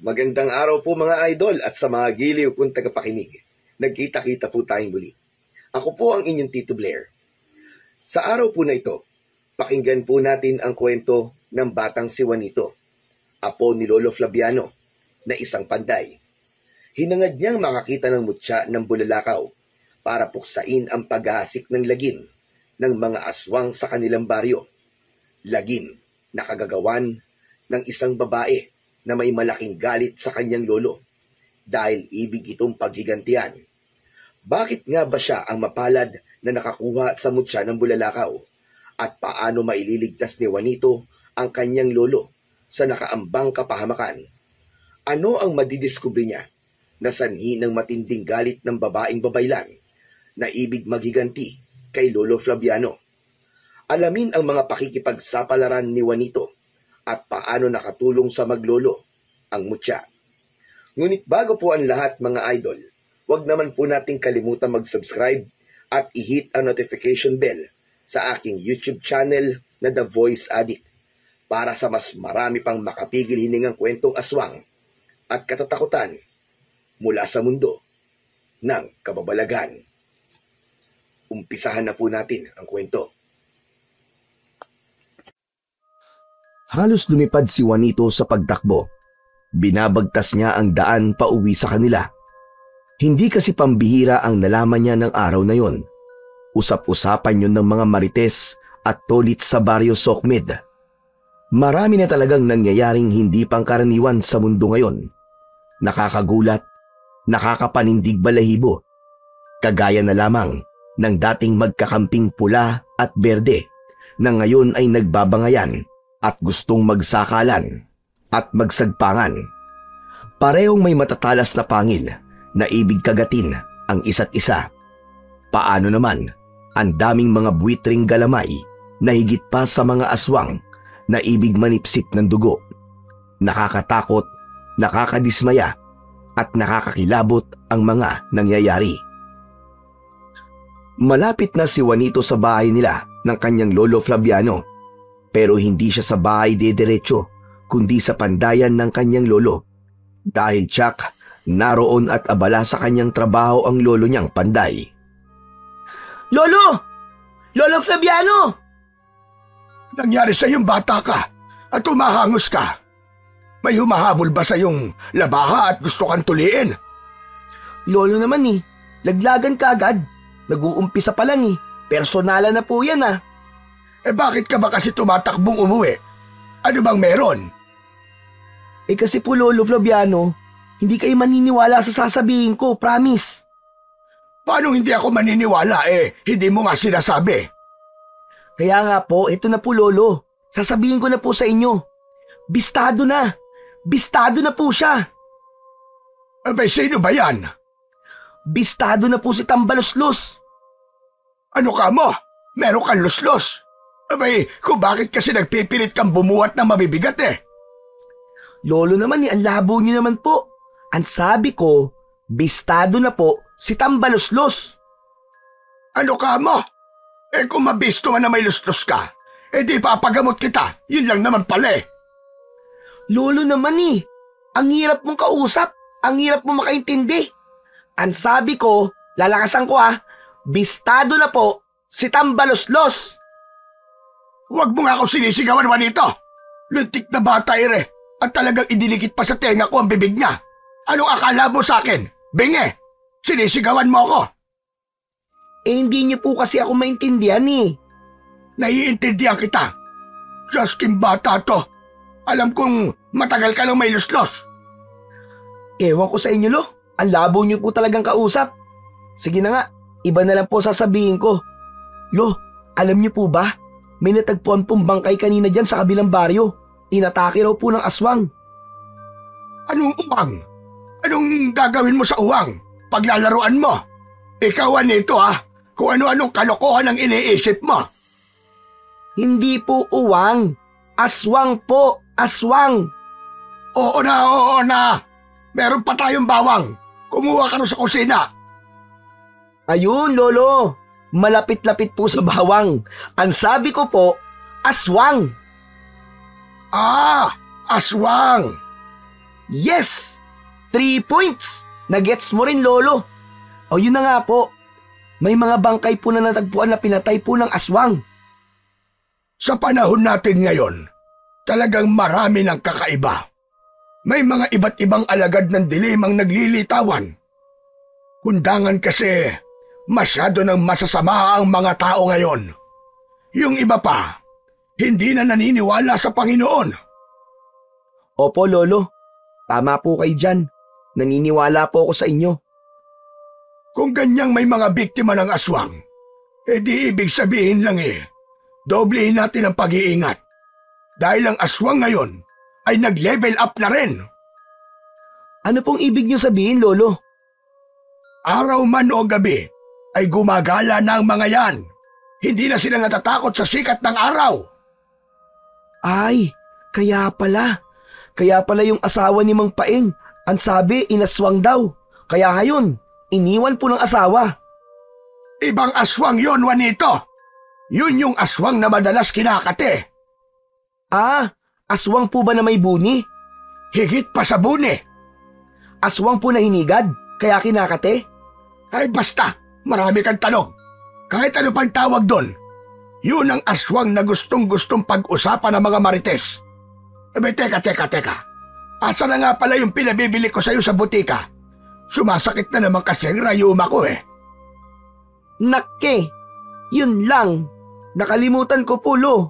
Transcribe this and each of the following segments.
Magandang araw po mga idol at sa mga giliw kong tagapakinig. Nagkita-kita po tayong muli. Ako po ang inyong Tito Blair. Sa araw po na ito, pakinggan po natin ang kwento ng batang si Juanito, apo ni Lolo Flaviano, na isang panday. Hinangad niyang makakita ng mutya ng bulalakaw para puksain ang paghahasik ng lagim ng mga aswang sa kanilang baryo. Lagim na kagagawan ng isang babae na may malaking galit sa kanyang lolo dahil ibig itong paghigantihan. Bakit nga ba siya ang mapalad na nakakuha sa mutya ng bulalakaw? At paano maililigtas ni Juanito ang kanyang lolo sa nakaambang kapahamakan? Ano ang madidiskubre niya na sanhi ng matinding galit ng babaeng babaylan na ibig maghiganti kay Lolo Flaviano? Alamin ang mga pakikipagsapalaran ni Juanito at paano nakatulong sa maglolo ang mutya. Ngunit bago po ang lahat mga idol, huwag naman po nating kalimutan mag-subscribe at i-hit ang notification bell sa aking YouTube channel na The Voice Addict para sa mas marami pang makapigil hiningang kwentong aswang at katatakutan mula sa mundo ng kababalagan. Umpisahan na po natin ang kwento. Halos lumipad si Juanito sa pagtakbo. Binabagtas niya ang daan pauwi sa kanila. Hindi kasi pambihira ang nalaman niya ng araw na yon. Usap-usapan yun ng mga marites at tolit sa baryo Sokmed. Marami na talagang nangyayaring hindi pangkaraniwan sa mundo ngayon. Nakakagulat, nakakapanindig balahibo. Kagaya na lamang ng dating magkakamping pula at berde na ngayon ay nagbabangayan at gustong magsakalan at magsagpangan. Parehong may matatalas na pangil na ibig kagatin ang isa't isa. Paano naman ang daming mga buwitring galamay na higit pa sa mga aswang na ibig manipsip ng dugo? Nakakatakot, nakakadismaya at nakakakilabot ang mga nangyayari. Malapit na si Juanito sa bahay nila ng kanyang Lolo Flaviano. Pero hindi siya sa bahay diretso, kundi sa pandayan ng kanyang lolo. Dahil tiyak, naroon at abala sa kanyang trabaho ang lolo niyang panday. Lolo! Lolo Flaviano! Nangyari sa iyong bata ka at umahangos ka. May humahabol ba sa iyong labaha at gusto kang tuliin? Lolo naman laglagan ka agad. Nag-uumpisa pa lang Personalan na po yan Bakit ka ba kasi tumatakbong umuwi? Ano bang meron? Kasi po Lolo Flaviano, hindi kayo maniniwala sa sasabihin ko, promise. Paano hindi ako maniniwala hindi mo nga sinasabi? Kaya nga po, ito na po Lolo. Sasabihin ko na po sa inyo. Bistado na. Bistado na po siya. Sino ba yan? Bistado na po si Tambaloslos. Ano ka mo? Meron kang luslos. Kung bakit kasi nagpipilit kang bumuhat ng mabibigat Lolo naman ang labo niyo naman po. Ang sabi ko, bistado na po si Tambaloslos. Ano ka mo? Kung mabisto man na may luslos ka, di papagamot kita. Yun lang naman pala Lolo naman ang hirap mong kausap. Ang hirap mong makaintindi. Ang sabi ko, lalakasan ko bistado na po si Tambaloslos. Huwag mo nga ako sinisigawan, Juanito. Luntik na bata at talagang idinikit pa sa tenga ko ang bibig niya. Anong akala mo sa akin? Bingi, sinisigawan mo ako. Hindi niyo po kasi ako maintindihan Naiintindihan kita. Klasking bata to. Alam kong matagal ka lang may luslos. Ewan ko sa inyo, Lo. Ang labo niyo po talagang kausap. Sige na nga, iba na lang po sasabihin ko. Lo, alam niyo po ba? May natagpuan pong bangkay kanina dyan sa kabilang baryo. Inatake raw po ng aswang. Anong uwang? Anong gagawin mo sa uwang? Paglalaruan mo? Ikaw nito kung ano-anong kalokohan ang iniisip mo. Hindi po uwang. Aswang po, aswang. Oo na. Meron pa tayong bawang. Kumuha ka rin sa kusina. Ayun, Lolo. Malapit-lapit po sa bawang. Ang sabi ko po, aswang. Aswang. Yes! 3 points! Nagets mo rin, Lolo. O yun na nga po. May mga bangkay po na natagpuan na pinatay po ng aswang. Sa panahon natin ngayon, talagang marami ng kakaiba. May mga iba't ibang alagad ng dilim ang naglilitawan. Kundangan kasi masyado ng masasama ang mga tao ngayon. Yung iba pa, hindi na naniniwala sa Panginoon. Opo, Lolo. Tama po kayo dyan. Naniniwala po ako sa inyo. Kung ganyang may mga biktima ng aswang, di ibig sabihin lang doblehin natin ang pag-iingat. Dahil ang aswang ngayon ay nag-level up na rin. Ano pong ibig niyo sabihin, Lolo? Araw man o gabi ay gumagala na ang mga yan. Hindi na sila natatakot sa sikat ng araw. Ay, kaya pala. Kaya pala yung asawa ni Mang Paeng, ang sabi inaswang daw. Kaya ngayon, iniwan po ng asawa. Ibang aswang yon, Juanito. Yun yung aswang na madalas kinakate. Ah, aswang po ba na may buni? Higit pa sa buni. Aswang po na hinigad, kaya kinakate? Ay basta, marami kang tanong. Kahit ano pang tawag doon, yun ang aswang na gustong-gustong pag-usapan ng mga marites. Teka. Asa na nga pala yung pinabibili ko sa'yo sa butika? Sumasakit na naman kasi ang rayuma ko Nakke, yun lang. Nakalimutan ko po, Lo.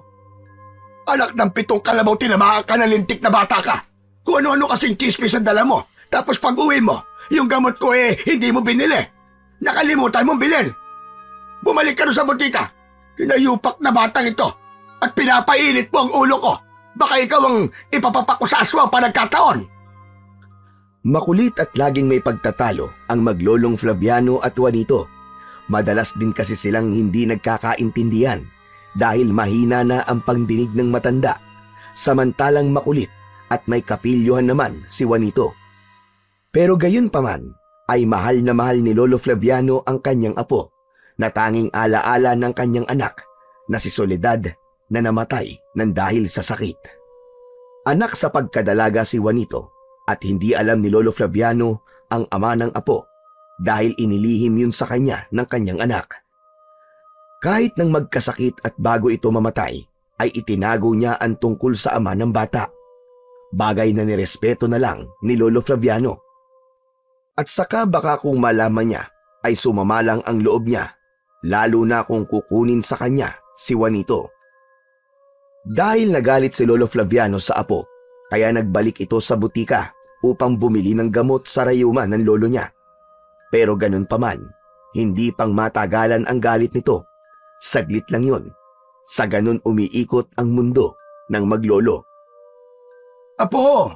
Anak ng 7 kalabaw, tinamaan ka na lintik na bata ka. Kung ano-ano kasing chismis ang dala mo. Tapos pag uwi mo, yung gamot ko hindi mo binili. Nakalimutan mong bilhin. Bumalik ka sa butika. Hinayupak na batang ito. At pinapainit mo ang ulo ko. Baka ikaw ang ipapapak ko sa aswang pa nagkataon. Makulit at laging may pagtatalo ang maglolong Flaviano at Juanito. Madalas din kasi silang hindi nagkakaintindihan dahil mahina na ang pangdinig ng matanda, samantalang makulit at may kapilyuhan naman si Juanito. Pero gayon pa man, ay mahal na mahal ni Lolo Flaviano ang kanyang apo, na tanging alaala ng kanyang anak na si Soledad na namatay ng dahil sa sakit. Anak sa pagkadalaga si Juanito at hindi alam ni Lolo Flaviano ang ama ng apo dahil inilihim yun sa kanya ng kanyang anak. Kahit nang magkasakit at bago ito mamatay, ay itinago niya ang tungkol sa ama ng bata. Bagay na nirespeto na lang ni Lolo Flaviano. At saka baka kung malaman niya, ay sumamalang ang loob niya, lalo na kung kukunin sa kanya si Juanito. Dahil nagalit si Lolo Flaviano sa apo, kaya nagbalik ito sa butika upang bumili ng gamot sa rayuma ng lolo niya. Pero ganun pa man, hindi pang matagalan ang galit nito. Saglit lang yun. Sa ganun umiikot ang mundo ng maglolo. Apo,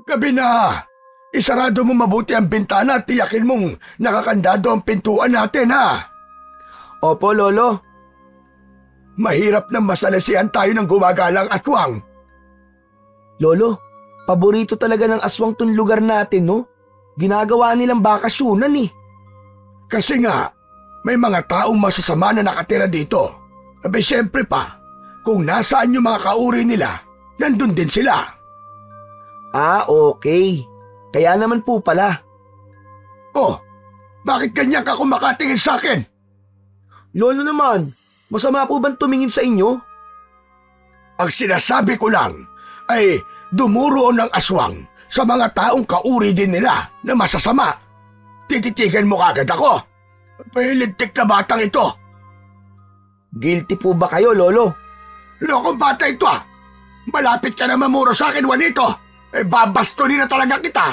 gabi na. Isarado mo mabuti ang bintana at tiyakin mong nakakandado ang pintuan natin, ha? Opo, Lolo. Mahirap na masalasihan tayo ng gumagalang aswang. Lolo, paborito talaga ng aswang tong lugar natin, no? Ginagawa nilang bakasyunan Kasi nga, may mga taong masasama na nakatira dito. Abay siyempre pa, kung nasaan yung mga kauri nila, nandun din sila. Ah, okay. Kaya naman po pala. Oh, bakit ganyan ka kumakatingin sa akin? Lolo naman, masama po bang tumingin sa inyo? Ang sinasabi ko lang ay dumuro ng aswang sa mga taong kauri din nila na masasama. Tititigan mo kagad ako. Pahilintik na batang ito. Guilty po ba kayo, Lolo? Lokong bata ito Malapit ka na mamuro sa akin, Juanito. Babastonin na talaga kita.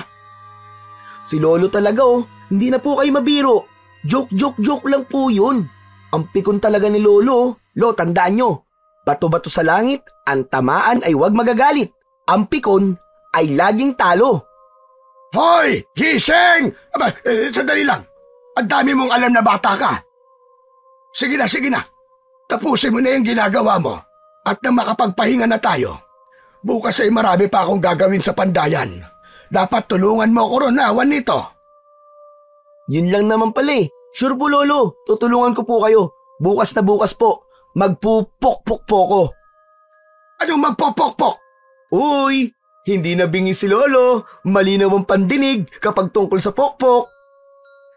Si Lolo talaga hindi na po kayo mabiro. Joke lang po yun. Ang pikon talaga ni Lolo. Lo, tandaan nyo. Bato-bato sa langit, ang tamaan ay huwag magagalit. Ang pikon ay laging talo. Hoy! Gising! Sandali lang. Ang dami mong alam na bata ka. Sige na. Tapusin mo na yung ginagawa mo. At nang makapagpahinga na tayo, bukas ay marami pa akong gagawin sa pandayan. Dapat tulungan mo ko ron, Juanito. Yun lang naman pala Sure po, Lolo. Tutulungan ko po kayo. Bukas na bukas po. Magpupokpok po ko. Anong magpopokpok? Uy! Hindi na bingi si Lolo, malinaw ang pandinig kapag tungkol sa pokpok.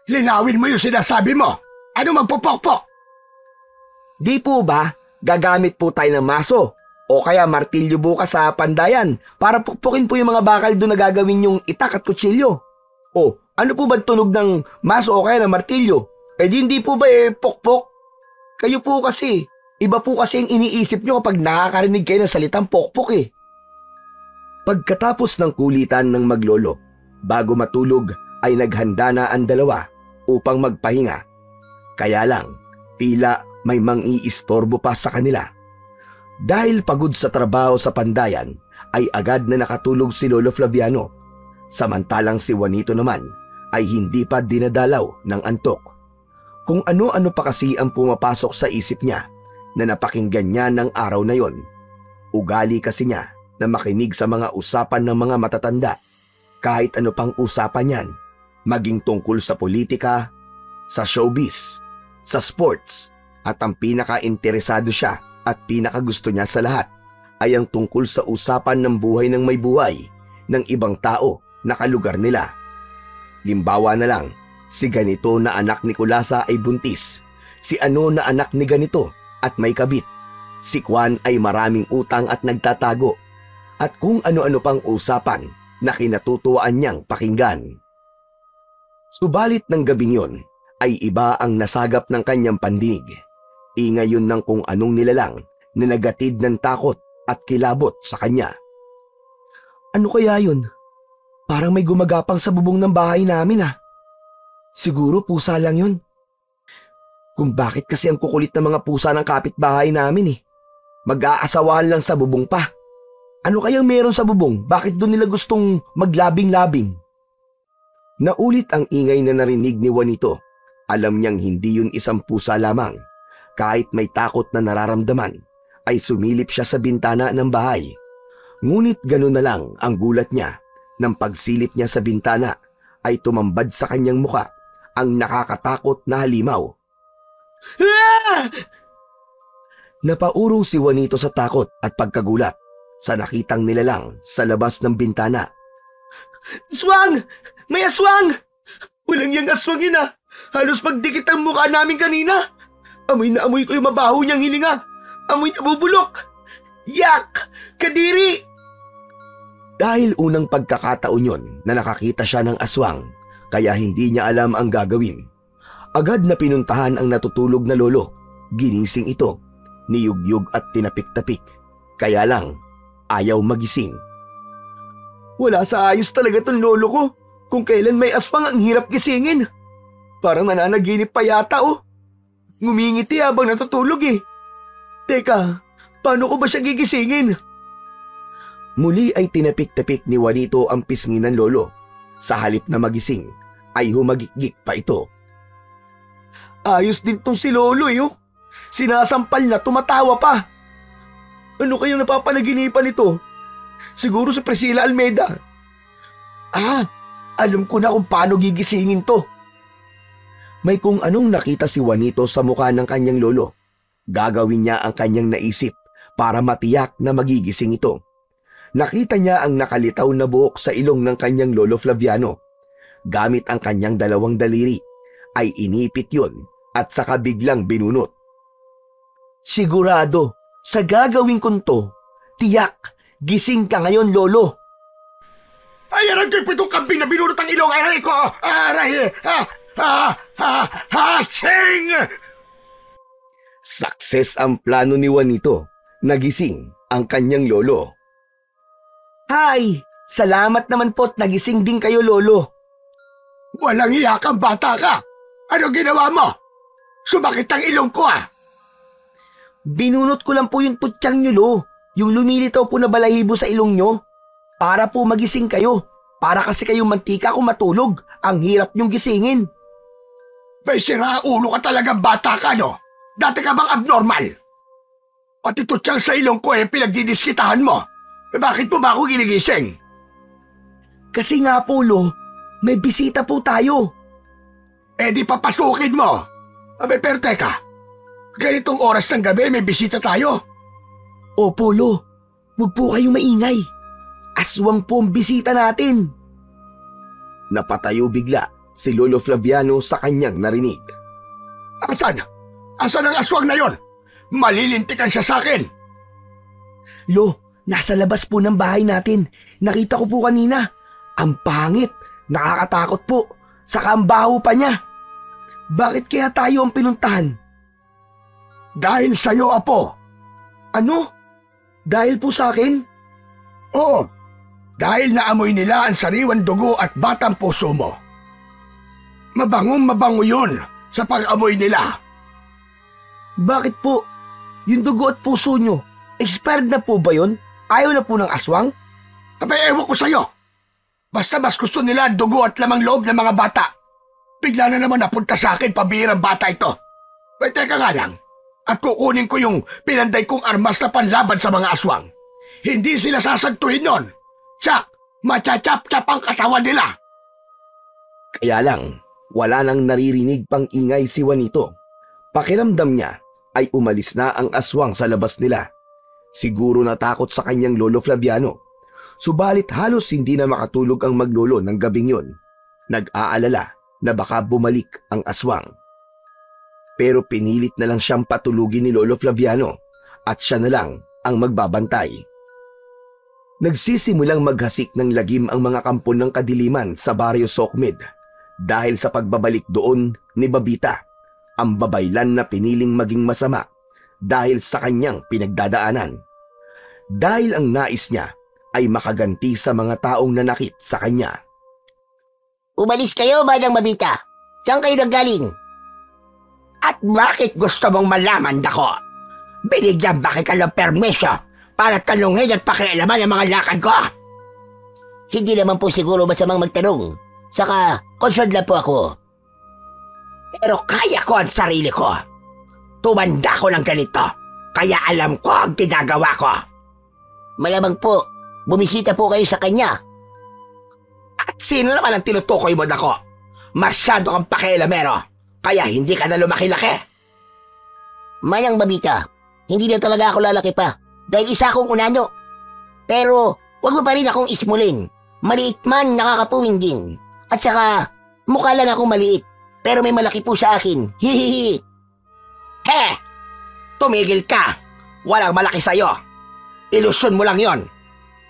Linawin mo yung sinasabi mo. Ano magpupokpok? Di po ba, gagamit po tayo ng maso o kaya martilyo bukas sa pandayan para pukpukin po yung mga bakal doon na gagawin yung itak at kutsilyo. O, ano po ba tunog ng maso o kaya ng martilyo? Hindi po ba pokpok? Kayo po kasi, iba po kasi ang iniisip nyo kapag nakakarinig kayo ng salitang pokpok eh. Pagkatapos ng kulitan ng maglolo, bago matulog ay naghanda na ang dalawa upang magpahinga. Kaya lang, tila may mang-iistorbo pa sa kanila. Dahil pagod sa trabaho sa pandayan, ay agad na nakatulog si Lolo Flaviano. Samantalang si Juanito naman ay hindi pa dinadalaw ng antok. Kung ano-ano pa kasi ang pumapasok sa isip niya na napakinggan niya ng araw na yon. Ugali kasi niya na makinig sa mga usapan ng mga matatanda, kahit ano pang usapan yan, maging tungkol sa politika, sa showbiz, sa sports, at ang pinaka-interesado siya at pinaka-gusto niya sa lahat ay ang tungkol sa usapan ng buhay ng may buhay ng ibang tao na kalugar nila. Limbawa na lang, si ganito na anak ni Kulasa ay buntis, si ano na anak ni ganito at may kabit, si Juan ay maraming utang at nagtatago, at kung ano-ano pang usapan na kinatutuwaan niyang pakinggan. Subalit ng gabing yon ay iba ang nasagap ng kanyang pandinig. Ingay yun ng kung anong nilalang na nagatid ng takot at kilabot sa kanya. Ano kaya yun? Parang may gumagapang sa bubong ng bahay namin ah. Siguro pusa lang yun. Kung bakit kasi ang kukulit ng mga pusa ng kapitbahay namin eh. Mag-aasawahan lang sa bubong pa. Ano kayang meron sa bubong? Bakit doon nila gustong maglabing-labing? Naulit ang ingay na narinig ni Juanito. Alam niyang hindi yun isang pusa lamang. Kahit may takot na nararamdaman, ay sumilip siya sa bintana ng bahay. Ngunit gano'n na lang ang gulat niya nang pagsilip niya sa bintana ay tumambad sa kanyang muka ang nakakatakot na halimaw. Ah! Napaurong si Juanito sa takot at pagkagulat sa nakitang nilalang sa labas ng bintana. Aswang! May aswang! Walang yang aswang yun ah! Halos pagdikit ang mukha namin kanina. Amoy na amoy ko yung mabaho niyang hininga. Amoy na bubulok. Yak! Kadiri! Dahil unang pagkakataon yon na nakakita siya ng aswang, kaya hindi niya alam ang gagawin. Agad na pinuntahan ang natutulog na lolo. Ginising ito, niyugyug at tinapik-tapik. Kaya lang, ayaw magising. Wala sa ayos talaga tong lolo ko. Kung kailan may aswang ang hirap gisingin. Parang nananaginip pa yata oh. Ngumingiti habang natutulog eh. Teka, paano ko ba siya gigisingin? Muli ay tinapik-tapik ni Juanito ang pisngi ng lolo. Sa halip na magising, ay humagikgik pa ito. Ayos din tong si lolo eh oh. Sinasampal na tumatawa pa. Ano kayang napapanaginipan ito? Siguro si Priscilla Almeida. Alam ko na kung paano gigisingin to. May kung anong nakita si Juanito sa mukha ng kanyang lolo. Gagawin niya ang kanyang naisip para matiyak na magigising ito. Nakita niya ang nakalitaw na buhok sa ilong ng kanyang lolo Flaviano. Gamit ang kanyang dalawang daliri, ay inipit yun at saka biglang binunot. Sigurado, sa gagawin kong to, tiyak, gising ka ngayon lolo. Ay, aray ko pitong kambing na binunot ang ilong, aray ko! Aray! Sing! Success ang plano ni Juanito. Nagising ang kanyang lolo. Hi! Salamat naman po't nagising din kayo lolo. Walang iya kang bata ka! Ano ginawa mo? Sumakit ang ilong ko ah! Binunot ko lang po yung tutyang nyo lo. Yung lumilitaw po na balahibo sa ilong nyo. Para po magising kayo. Para kasi kayong mantika kung matulog. Ang hirap nyong gisingin. May siraulo ka talagang bata ka, no? Dati ka bang abnormal? Pati tutyang sa ilong ko pinagdidiskitahan mo. Bakit mo ba ako ginigising? Kasi nga po, lo, may bisita po tayo. Di papasukin mo. Pero teka, ganitong oras ng gabi may bisita tayo. Opo, lo. Huwag po kayong maingay. Aswang po ang bisita natin. Napatayo bigla si Lolo Flaviano sa kanyang narinig. Asan? Asan ang aswang na yon? Malilintikan siya sa akin. Lo, nasa labas po ng bahay natin. Nakita ko po kanina. Ang pangit, nakakatakot po. Saka ang baho pa niya. Bakit kaya tayo ang pinuntahan? Dahil sa'yo, Apo. Ano? Dahil po sa akin? Oo, dahil naamoy nila ang sariwan dugo at batang puso mo. Mabangong-mabango yun sa pag-amoy nila. Bakit po? Yung dugo at puso nyo, expired na po ba yun? Ayaw na po ng aswang? Abay, ewan ko sa'yo. Basta mas gusto nila ang dugo at lamang loob ng mga bata. Bigla na naman napunta sa akin pabihirang bata ito. Ay, teka nga lang. At kukunin ko yung pinanday kong armas na panlaban sa mga aswang. Hindi sila sasagtuhin nun. Tsak, matchachap-chap ang katawan nila. Kaya lang, wala nang naririnig pang ingay si Juanito. Pakiramdam niya ay umalis na ang aswang sa labas nila. Siguro natakot sa kanyang Lolo Flaviano. Subalit halos hindi na makatulog ang maglolo ng gabing yun. Nag-aalala na baka bumalik ang aswang. Pero pinilit na lang siyang patulugin ni Lolo Flaviano at siya na lang ang magbabantay. Nagsisimulang maghasik ng lagim ang mga kampon ng kadiliman sa Barrio Sokmed dahil sa pagbabalik doon ni Babita, ang babaylan na piniling maging masama dahil sa kanyang pinagdadaanan. Dahil ang nais niya ay makaganti sa mga taong nanakit sa kanya. Umalis kayo, Madang Babita. Saan kayo nanggaling? At bakit gusto mong malaman, Dako? Binigyan ba kita ng permiso para tanungin at pakialaman ang mga lakad ko? Hindi naman po siguro masamang magtanong. Saka, concerned lang po ako. Pero kaya ko ang sarili ko. Tumanda ko ng ganito, kaya alam ko ang ginagawa ko. Malamang po, bumisita po kayo sa kanya. At sino naman ang tinutukoy mo, Dako? Masyado kang pakialamero, kaya hindi ka na lumaki-laki. Mayang Babita, hindi na talaga ako lalaki pa dahil isa akong unano. Pero wag mo pa rin akong ismulin. Maliit man, nakakapuwing din. At saka, mukha lang akong maliit pero may malaki po sa akin. Hihihi. He! Tumigil ka! Walang malaki sa'yo. Ilusyon mo lang yon.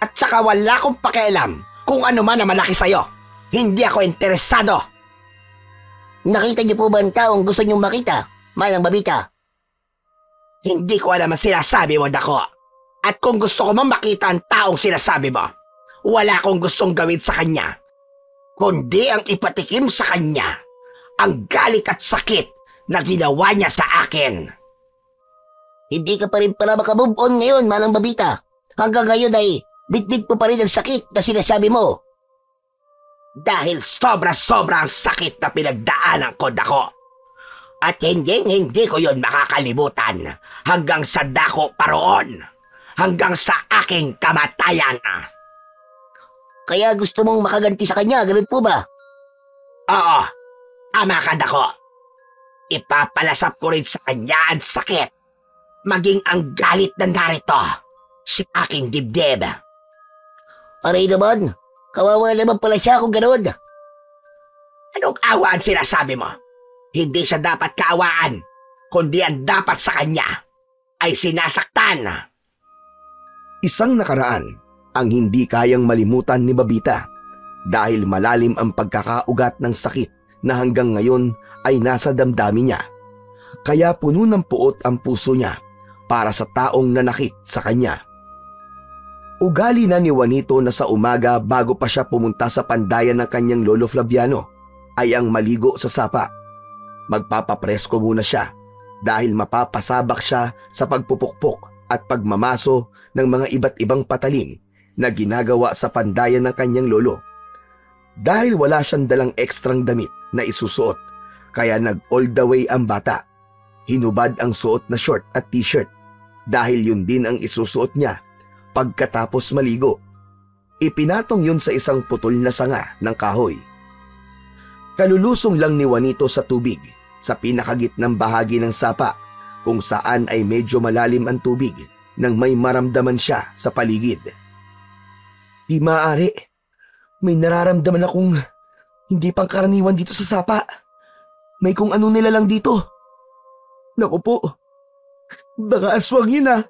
At saka wala akong pakialam kung ano man ang malaki sa'yo. Hindi ako interesado. Nakita niyo po ba ang taong gusto niyong makita, Mayang Babita? Hindi ko alam ang sinasabi mo, Dako. At kung gusto ko man makita ang taong sinasabi mo, wala akong gustong gawin sa kanya, kundi ang ipatikim sa kanya ang galit at sakit na ginawa niya sa akin. Hindi ka pa rin pala makamove on ngayon, Manang Babita. Hanggang ngayon ay bitbit mo pa rin ang sakit na sinasabi mo. Dahil sobra-sobra ang sakit na pinagdaanan ko, Dako. At hindi ko yon makakalimutan hanggang sa dako paroon. Hanggang sa aking kamatayan. Kaya gusto mong makaganti sa kanya, ganun po ba? Oo, ama ka, Dako. Ipapalasap ko rin sa kanya ang sakit. Maging ang galit na narito sa aking dibdib. Aray naman, kawawa naman pala siya kung ganun. Anong awa ang sinasabi mo? Hindi siya dapat kaawaan, kundi ang dapat sa kanya ay sinasaktan. Isang nakaraan ang hindi kayang malimutan ni Babita dahil malalim ang pagkakaugat ng sakit na hanggang ngayon ay nasa damdamin niya. Kaya puno ng puot ang puso niya para sa taong nanakit sa kanya. Ugali na ni Juanito na sa umaga bago pa siya pumunta sa pandayan ng kanyang Lolo Flaviano ay ang maligo sa sapa. Magpapapresko muna siya dahil mapapasabak siya sa pagpupukpok at pagmamaso ng mga iba't ibang patalim na ginagawa sa pandayan ng kanyang lolo. Dahil wala siyang dalang ekstrang damit na isusuot, kaya nag-all the way ang bata. Hinubad ang suot na short at t-shirt dahil yun din ang isusuot niya pagkatapos maligo. Ipinatong yun sa isang putol na sanga ng kahoy. Kalulusong lang ni Juanito sa tubig sa pinakagitnang bahagi ng sapa kung saan ay medyo malalim ang tubig nang may maramdaman siya sa paligid. Di maaari. May nararamdaman akong hindi pangkaraniwan dito sa sapa. May kung ano nila lang dito. Naku po, baka aswang yun ah.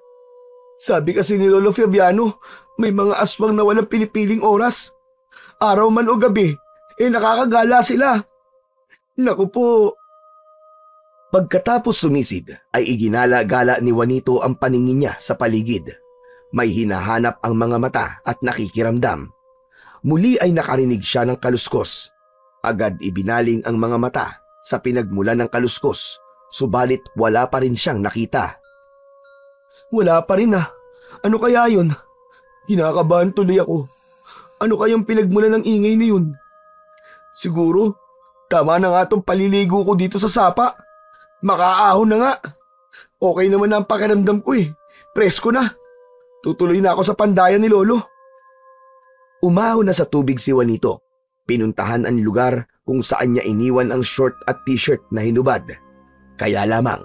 Sabi kasi ni Lolo Fabiano, may mga aswang na walang pinipiling oras. Araw man o gabi, nakakagala sila. Naku po. Pagkatapos sumisid, ay iginala-gala ni Juanito ang paningin niya sa paligid. May hinahanap ang mga mata at nakikiramdam. Muli ay nakarinig siya ng kaluskos. Agad ibinaling ang mga mata sa pinagmulan ng kaluskos, subalit wala pa rin siyang nakita. Wala pa rin ah. Ano kaya yun? Kinakabahan tuloy ako. Ano kayang pinagmulan ng ingay na yun? Siguro, tama na nga tong paliligo ko dito sa sapa. Makaahon na nga. Okay naman na ang pakiramdam ko eh. Presko na. Tutuloy na ako sa pandayan ni Lolo. Umahon na sa tubig si Juanito. Pinuntahan ang lugar kung saan niya iniwan ang short at t-shirt na hinubad. Kaya lamang,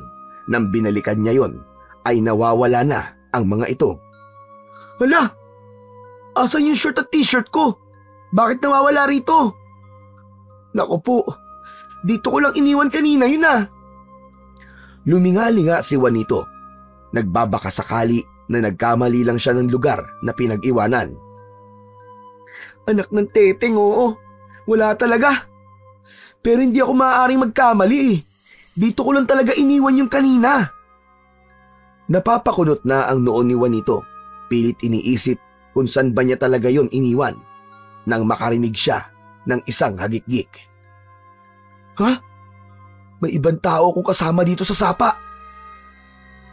nang binalikan niya yon, ay nawawala na ang mga ito. Hala! Asan yung short at t-shirt ko? Bakit nawawala rito? Naku po, dito ko lang iniwan kanina yun ah. Lumingali nga si Juanito. Nagbabaka sakali na nagkamali lang siya ng lugar na pinag-iwanan. Anak ng teteng, oo. Wala talaga. Pero hindi ako maaaring magkamali eh. Dito ko lang talaga iniwan yung kanina. Napapakunot na ang noon ni Juanito. Pilit iniisip kung saan ba niya talaga yon iniwan nang makarinig siya ng isang hagikgik. Ha? May ibang tao kong kasama dito sa sapa.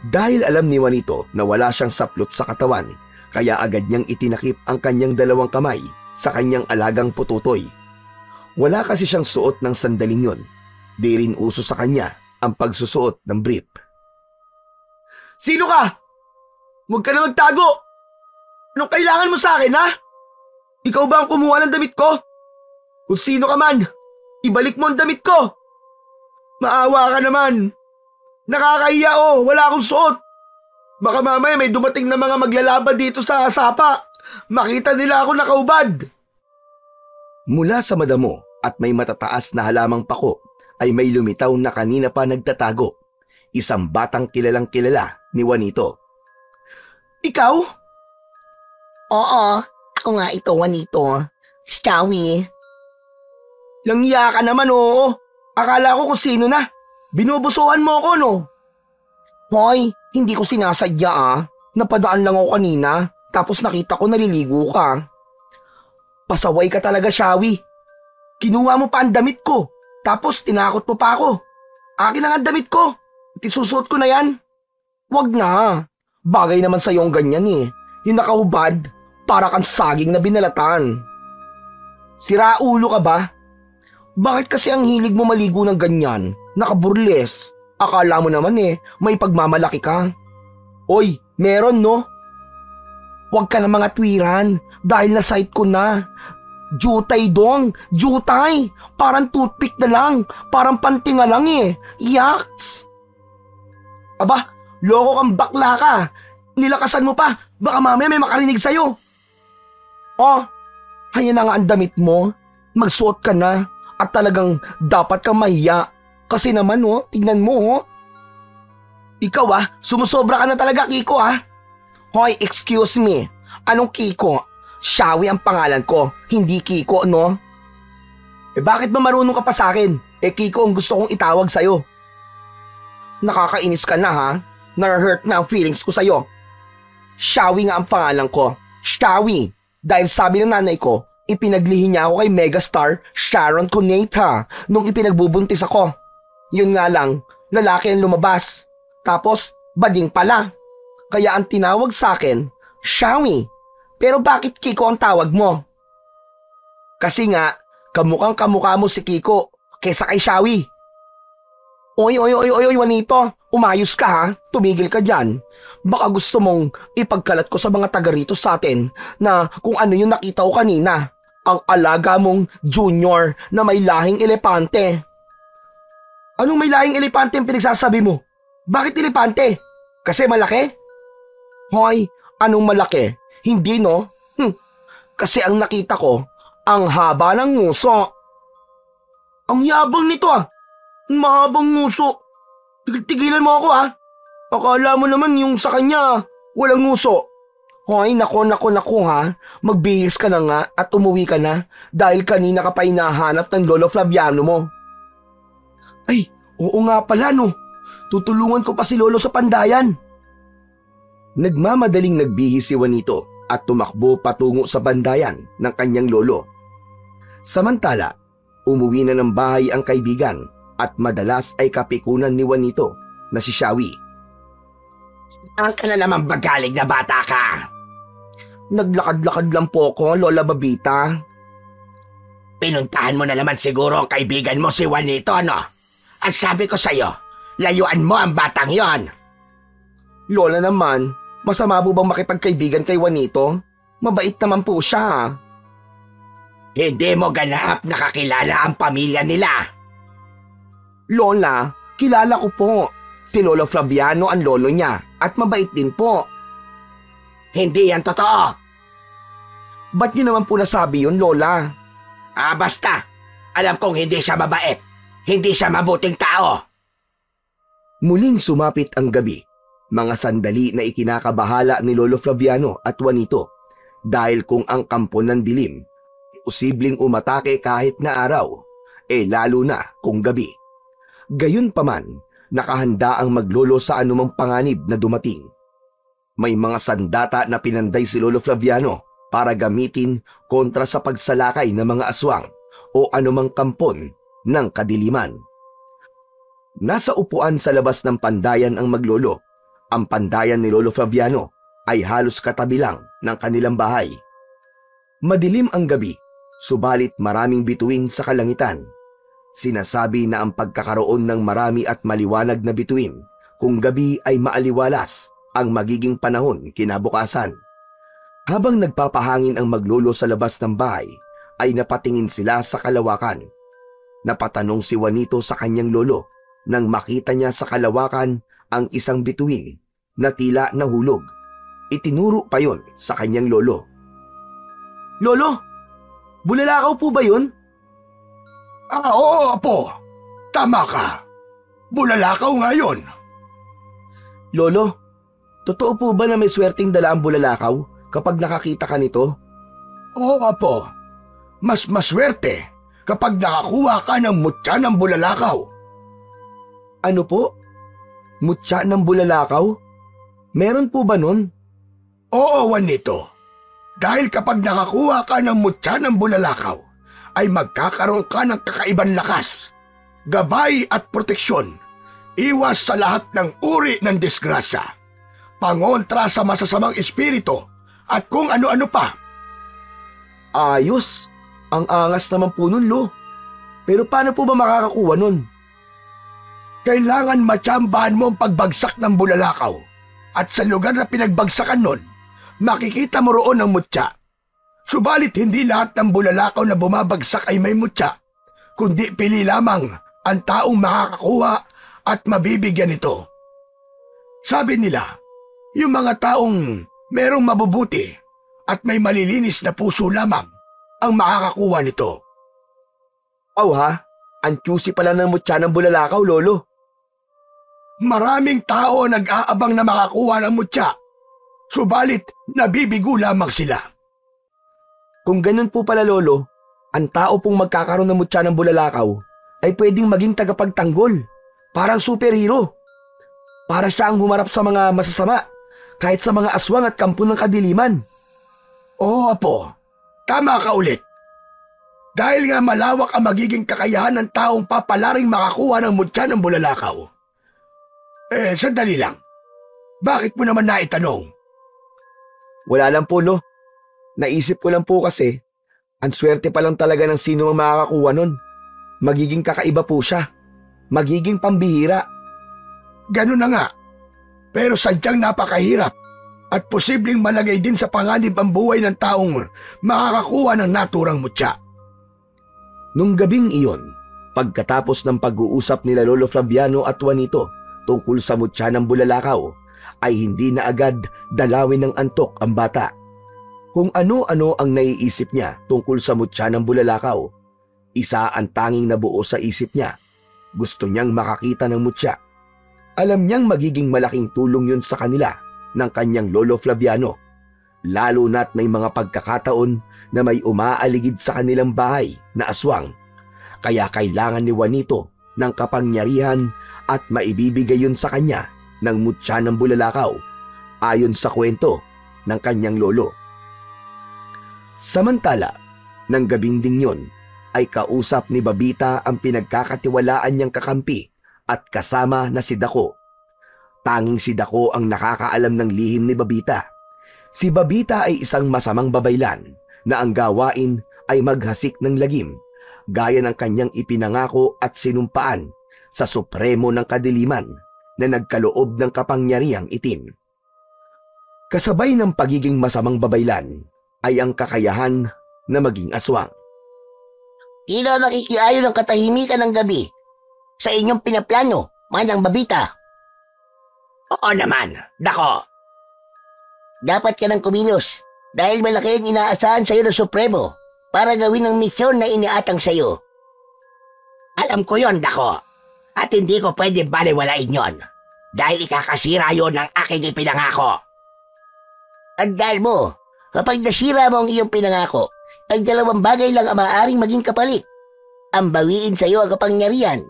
Dahil alam ni Juanito na wala siyang saplot sa katawan, kaya agad niyang itinakip ang kanyang dalawang kamay sa kanyang alagang pututoy. Wala kasi siyang suot ng sandaling yon. Di rin uso sa kanya ang pagsusuot ng brief. Sino ka? Huwag ka na magtago! Anong kailangan mo sa akin, ha? Ikaw ba ang kumuha ng damit ko? Kung sino ka man, ibalik mo ang damit ko! Maawa ka naman! Nakakahiya oh, wala akong suot! Baka mamaya may dumating na mga maglalaban dito sa sapa. Makita nila ako nakaubad. Mula sa madamo at may matataas na halamang pako ay may lumitaw na kanina pa nagtatago. Isang batang kilalang kilala ni Juanito. Ikaw? Oo, ako nga ito, Juanito. Shawi. Langya ka naman, oo. Akala ko kung sino na. Binubusuhan mo ako, no? Hoy, hindi ko sinasadya ah. Napadaan lang ako kanina, tapos nakita ko naliligo ka. Pasaway ka talaga, Shawi. Kinuha mo pa ang damit ko, tapos tinakot mo pa ako. Akin na nga ang damit ko. Isusuot ko na yan. Wag na. Bagay naman sa yung ganyan eh. Yung nakahubad, para kang saging na binalatan. Sira ulo ka ba? Bakit kasi ang hilig mo maligo ng ganyan? Nakaburles. Akala mo naman eh, may pagmamalaki ka. Oy, meron no? Huwag ka na mga twiran dahil na-sight ko na. Jutay dong, jutay. Parang toothpick na lang, parang pantinga lang eh. Yaks! Aba, loko kang bakla ka. Nilakasan mo pa, baka mamaya may makarinig sa'yo. Oh, hayan na nga ang damit mo. Magsuot ka na at talagang dapat kang mahiya. Kasi naman oh, tignan mo oh. Ikaw sumusobra ka na talaga, Kiko Hoy, excuse me. Anong Kiko? Shawi ang pangalan ko, hindi Kiko, no? Bakit ba marunong ka pa sa akin? Kiko ang gusto kong itawag sa'yo. Nakakainis ka na ha? Na-hurt na ang feelings ko sa'yo. Shawi nga ang pangalan ko. Shawi. Dahil sabi ng nanay ko, ipinaglihi niya ako kay megastar Sharon Cuneta nung ipinagbubuntis ako. Yun nga lang, lalaki ang lumabas. Tapos, bading pala. Kaya ang tinawag sa akin, Shawi. Pero bakit Kiko ang tawag mo? Kasi nga, kamukhang kamukha mo si Kiko kaysa kay Shawi. Oy, Juanito, umayos ka ha, tumigil ka dyan. Baka gusto mong ipagkalat ko sa mga taga rito sa atin na kung ano yung nakita ko kanina, ang alaga mong junior na may lahing elepante. Anong may lahing elepante ang pinagsasabi mo? Bakit elepante? Kasi malaki? Hoy, anong malaki? Hindi no? Kasi ang nakita ko, ang haba ng nguso. Ang yabang nito ah. Mahabang nguso. Tigilan mo ako ah. Akala mo naman yung sa kanya, walang nguso. Hoy, nako ha. Magbihis ka na nga at umuwi ka na dahil kanina ka pa hinahanap ng Lolo Flaviano mo. Ay, oo nga pala no. Tutulungan ko pa si Lolo sa pandayan. Nagmamadaling nagbihis si Juanito at tumakbo patungo sa bandayan ng kanyang lolo. Samantala, umuwi na ng bahay ang kaibigan at madalas ay kapikunan ni Juanito na si Shawi. Saan ka na naman bagaling na bata ka? Naglakad-lakad lang po ko, Lola Babita. Pinuntahan mo na naman siguro ang kaibigan mo si Juanito, ano? At sabi ko sa'yo, layuan mo ang batang yon. Lola naman, masama po bang makipagkaibigan kay Juanito? Mabait naman po siya. Hindi mo ganap nakakilala ang pamilya nila. Lola, kilala ko po. Si Lolo Flaviano ang lolo niya at mabait din po. Hindi yan totoo. Ba't niyo naman po nasabi yun, Lola? Basta. Alam kong hindi siya mabait. Hindi siya mabuting tao. Muling sumapit ang gabi. Mga sandali na ikinakabahala ni Lolo Flaviano at Juanito dahil kung ang kampo ng dilim, posibleng umatake kahit na araw, lalo na kung gabi. Gayunpaman, nakahanda ang maglolo sa anumang panganib na dumating. May mga sandata na pinanday si Lolo Flaviano para gamitin kontra sa pagsalakay ng mga aswang o anumang kampon ng kadiliman. Nasa upuan sa labas ng pandayan ang maglolo. Ang pandayan ni Lolo Flaviano ay halos katabi lang ng kanilang bahay. Madilim ang gabi, subalit maraming bituin sa kalangitan. Sinasabi na ang pagkakaroon ng marami at maliwanag na bituin kung gabi ay maaliwalas ang magiging panahon kinabukasan. Habang nagpapahangin ang maglolo sa labas ng bahay, ay napatingin sila sa kalawakan. Napatanong si Juanito sa kanyang lolo nang makita niya sa kalawakan ang isang bituin na tila nahulog. Itinuro pa yon sa kanyang lolo. Lolo, bulalakaw po ba yun? Oo, Apo. Tama ka. Bulalakaw nga yun. Lolo, totoo po ba na may swerteng dala ang bulalakaw kapag nakakita ka nito? Oo, Apo. Mas maswerte kapag nakakuha ka ng mutya ng bulalakaw. Ano po? Mutya ng bulalakaw? Meron po ba nun? Oo, Juanito. Dahil kapag nakakuha ka ng mutya ng bulalakaw, ay magkakaroon ka ng kakaibang lakas, gabay at proteksyon, iwas sa lahat ng uri ng disgrasya, pangontra sa masasamang espiritu, at kung ano-ano pa. Ayos! Ang angas naman po nun, Lo. Pero paano po ba makakakuha nun? Kailangan matsambahan mo ang pagbagsak ng bulalakaw, at sa lugar na pinagbagsakan nun, makikita mo roon ang mutya. Subalit hindi lahat ng bulalakaw na bumabagsak ay may mutya, kundi pili lamang ang taong makakakuha at mabibigyan nito. Sabi nila, yung mga taong merong mabubuti at may malilinis na puso lamang ang makakakuha nito. Aw ha? Ang juicy pala ng mutya ng bulalakaw, Lolo. Maraming tao nag-aabang na makakuha ng mutya, subalit nabibigo lamang sila. Kung ganun po pala, Lolo, ang tao pong magkakaroon ng mutya ng bulalakaw ay pwedeng maging tagapagtanggol, parang superhero. Para siya ang humarap sa mga masasama, kahit sa mga aswang at kampo ng kadiliman. Oo, Apo. Tama ka ulit. Dahil nga malawak ang magiging kakayahan ng taong papalaring makakuha ng mutya ng bulalakaw. Sandali lang. Bakit mo naman naitanong? Wala lang po, Lo. Naisip ko lang po kasi, ang swerte pa lang talaga ng sino mang makakakuha nun. Magiging kakaiba po siya. Magiging pambihira. Ganun na nga. Pero sadyang napakahirap at posibleng malagay din sa panganib ang buhay ng taong makakakuha ng naturang mutya. Nung gabing iyon, pagkatapos ng pag-uusap nila Lolo Flaviano at Juanito tungkol sa mutya ng bulalakaw, ay hindi na agad dalawin ng antok ang bata. Kung ano-ano ang naiisip niya tungkol sa mutya ng bulalakaw, isa ang tanging nabuo sa isip niya. Gusto niyang makakita ng mutya. Alam niyang magiging malaking tulong yun sa kanila ng kanyang lolo Flaviano, lalo na't may mga pagkakataon na may umaaligid sa kanilang bahay na aswang. Kaya kailangan ni Juanito ng kapangyarihan at maibibigay yun sa kanya ng mutya ng bulalakaw ayon sa kwento ng kanyang lolo. Samantala, ng gabing ding yun ay kausap ni Babita ang pinagkakatiwalaan niyang kakampi at kasama na si Dako. Tanging si Dako ang nakakaalam ng lihim ni Babita. Si Babita ay isang masamang babaylan na ang gawain ay maghasik ng lagim, gaya ng kanyang ipinangako at sinumpaan sa Supremo ng Kadiliman na nagkaloob ng kapangyarihang itim. Kasabay ng pagiging masamang babaylan ay ang kakayahan na maging aswang. Tila nakikiayo ng katahimikan ng gabi sa inyong pinaplano, Manang Babita. Oo naman, Dako. Dapat ka nang kumilos dahil malaki ang inaasahan sa iyo ng Supremo para gawin ang misyon na iniatang sa iyo. Alam ko yon, Dako. At hindi ko pwede baliwalain yon dahil ikakasira yon ng aking ipinangako. Tandaan mo, kapag nasira mo ang iyong pinangako, ay dalawang bagay lang ang maaaring maging kapalit. Ang bawiin sa iyo ang kapangyarihan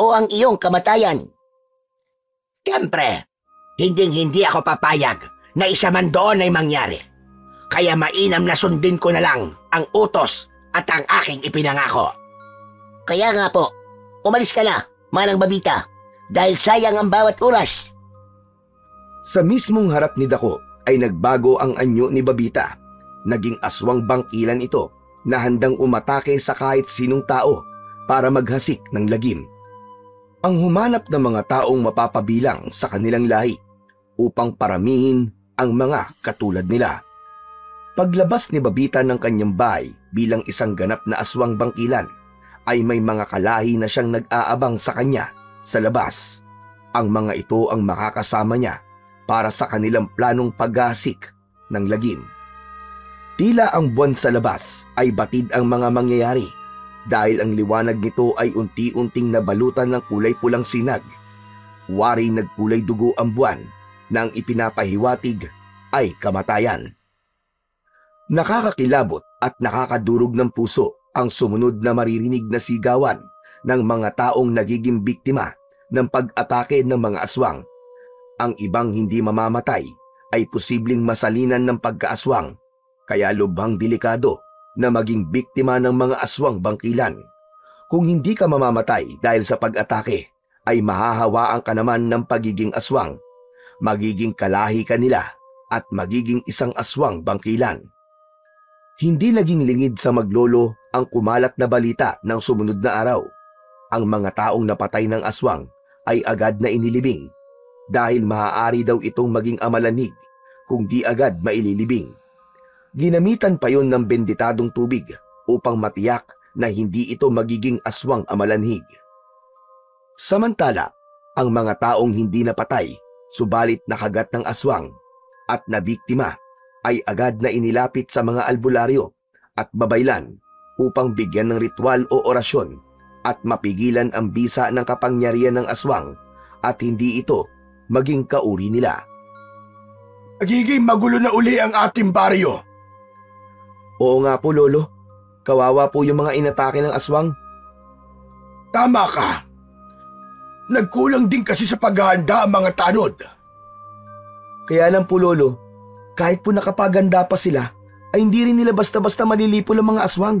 o ang iyong kamatayan. Siyempre, hindi ako papayag na isa man doon ay mangyari. Kaya mainam na sundin ko na lang ang utos at ang aking ipinangako. Kaya nga po, umalis ka na, Manang Babita, dahil sayang ang bawat oras. Sa mismong harap ni Dako ay nagbago ang anyo ni Babita. Naging aswang bangkilan ito na handang umatake sa kahit sinong tao para maghasik ng lagim. Ang humanap ng mga taong mapapabilang sa kanilang lahi upang paramihin ang mga katulad nila. Paglabas ni Babita ng kanyang bahay bilang isang ganap na aswang bangkilan, ay may mga kalahi na siyang nag-aabang sa kanya sa labas. Ang mga ito ang makakasama niya para sa kanilang planong paghasik ng lagim. Tila ang buwan sa labas ay batid ang mga mangyayari dahil ang liwanag nito ay unti-unting nabalutan ng kulay pulang sinag. Wari nagkulay dugo ang buwan na ang ipinapahiwatig ay kamatayan. Nakakakilabot at nakakadurog ng puso ang sumunod na maririnig na sigawan ng mga taong nagiging biktima ng pag-atake ng mga aswang. Ang ibang hindi mamamatay ay posibleng masalinan ng pagkaaswang, kaya lubhang delikado na maging biktima ng mga aswang bangkilan. Kung hindi ka mamamatay dahil sa pag-atake, ay mahahawaan ka naman ng pagiging aswang. Magiging kalahi ka nila at magiging isang aswang bangkilan. Hindi naging lingid sa maglolo ang kumalat na balita ng sumunod na araw. Ang mga taong napatay ng aswang ay agad na inilibing dahil maaari daw itong maging amalanhig kung di agad maililibing. Ginamitan pa yon ng benditadong tubig upang matiyak na hindi ito magiging aswang amalanhig. Samantala, ang mga taong hindi napatay subalit nakagat ng aswang at nabiktima ay agad na inilapit sa mga albularyo at babaylan upang bigyan ng ritual o orasyon at mapigilan ang bisa ng kapangyarihan ng aswang at hindi ito maging kauri nila. Nagiging magulo na uli ang ating baryo. Oo nga po, Lolo. Kawawa po yung mga inatake ng aswang. Tama ka. Nagkulang din kasi sa paghahanda ang mga tanod. Kaya lang po, Lolo, kahit po nakapaganda pa sila, ay hindi rin nila basta-basta malilipol ang mga aswang.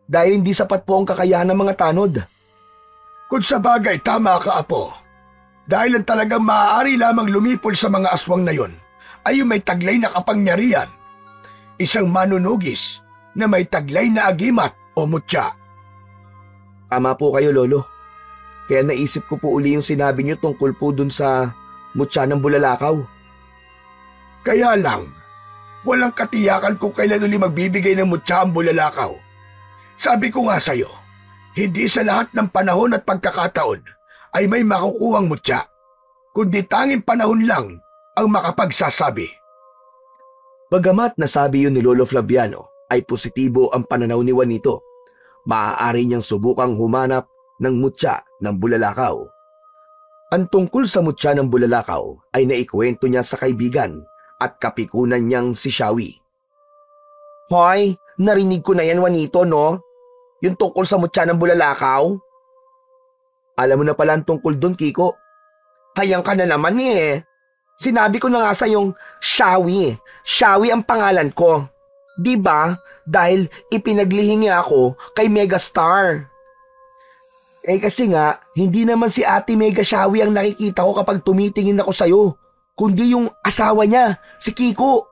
Dahil hindi sapat po ang kakayahan ng mga tanod. Kung sa bagay, tama ka, Apo. Dahil ang talagang maaari lamang lumipol sa mga aswang na yon ay yung may taglay na kapangyarihan. Isang manunugis na may taglay na agimat o mutya. Tama po kayo, Lolo. Kaya naisip ko po uli yung sinabi niyo tungkol po dun sa mutya ng bulalakaw. Kaya lang, walang katiyakan kung kailan uli magbibigay ng mutya ang bulalakaw. Sabi ko nga sa'yo, hindi sa lahat ng panahon at pagkakataon ay may makukuhang mutya, kundi tanging panahon lang ang makapagsasabi. Bagamat nasabi yun ni Lolo Flaviano ay positibo ang pananaw ni Juanito, maaari niyang subukang humanap ng mutya ng bulalakaw. Ang tungkol sa mutya ng bulalakaw ay naikwento niya sa kaibigan at kapikunan niyang si Shawi. Hoy, narinig ko na yan, Juanito, no? Yung tungkol sa mutya ng bulalakaw? Alam mo na pala ang tungkol doon, Kiko. Hayang ka na naman eh. Sinabi ko na nga sa yung Shawi. Shawi ang pangalan ko. Diba? Dahil ipinaglihingi ako kay Megastar. Eh kasi nga, hindi naman si Ate Mega Shawi ang nakikita ko kapag tumitingin ako sa'yo, kundi yung asawa niya, si Kiko.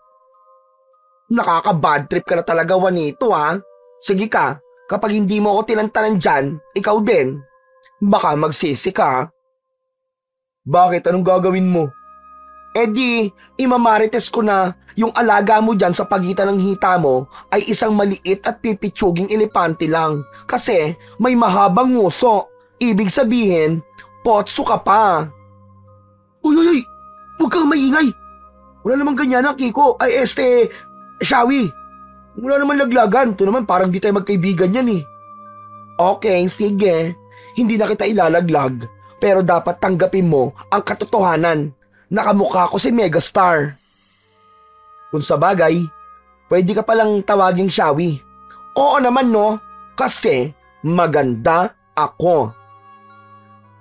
Nakaka-bad trip ka na talaga, Juanito, ha? Sige ka, kapag hindi mo ako tinantanan dyan, ikaw din. Baka magsisi ka. Bakit? Anong gagawin mo? Eh di, imamarites ko na yung alaga mo dyan sa pagitan ng hita mo ay isang maliit at pipitsuging elepante lang. Kasi may mahabang nguso. Ibig sabihin, potso ka pa. Uy! Huwag kang maingay. Wala namang ganyan na, Kiko. Ay, Shawi. Wala naman laglagan. Ito naman parang di tayo magkaibigan yan eh. Okay, sige. Hindi na kita ilalaglag. Pero dapat tanggapin mo ang katotohanan. Nakamukha ko si Megastar. Kung sa bagay, pwede ka palang tawaging Shawi. Oo naman no, kasi maganda ako.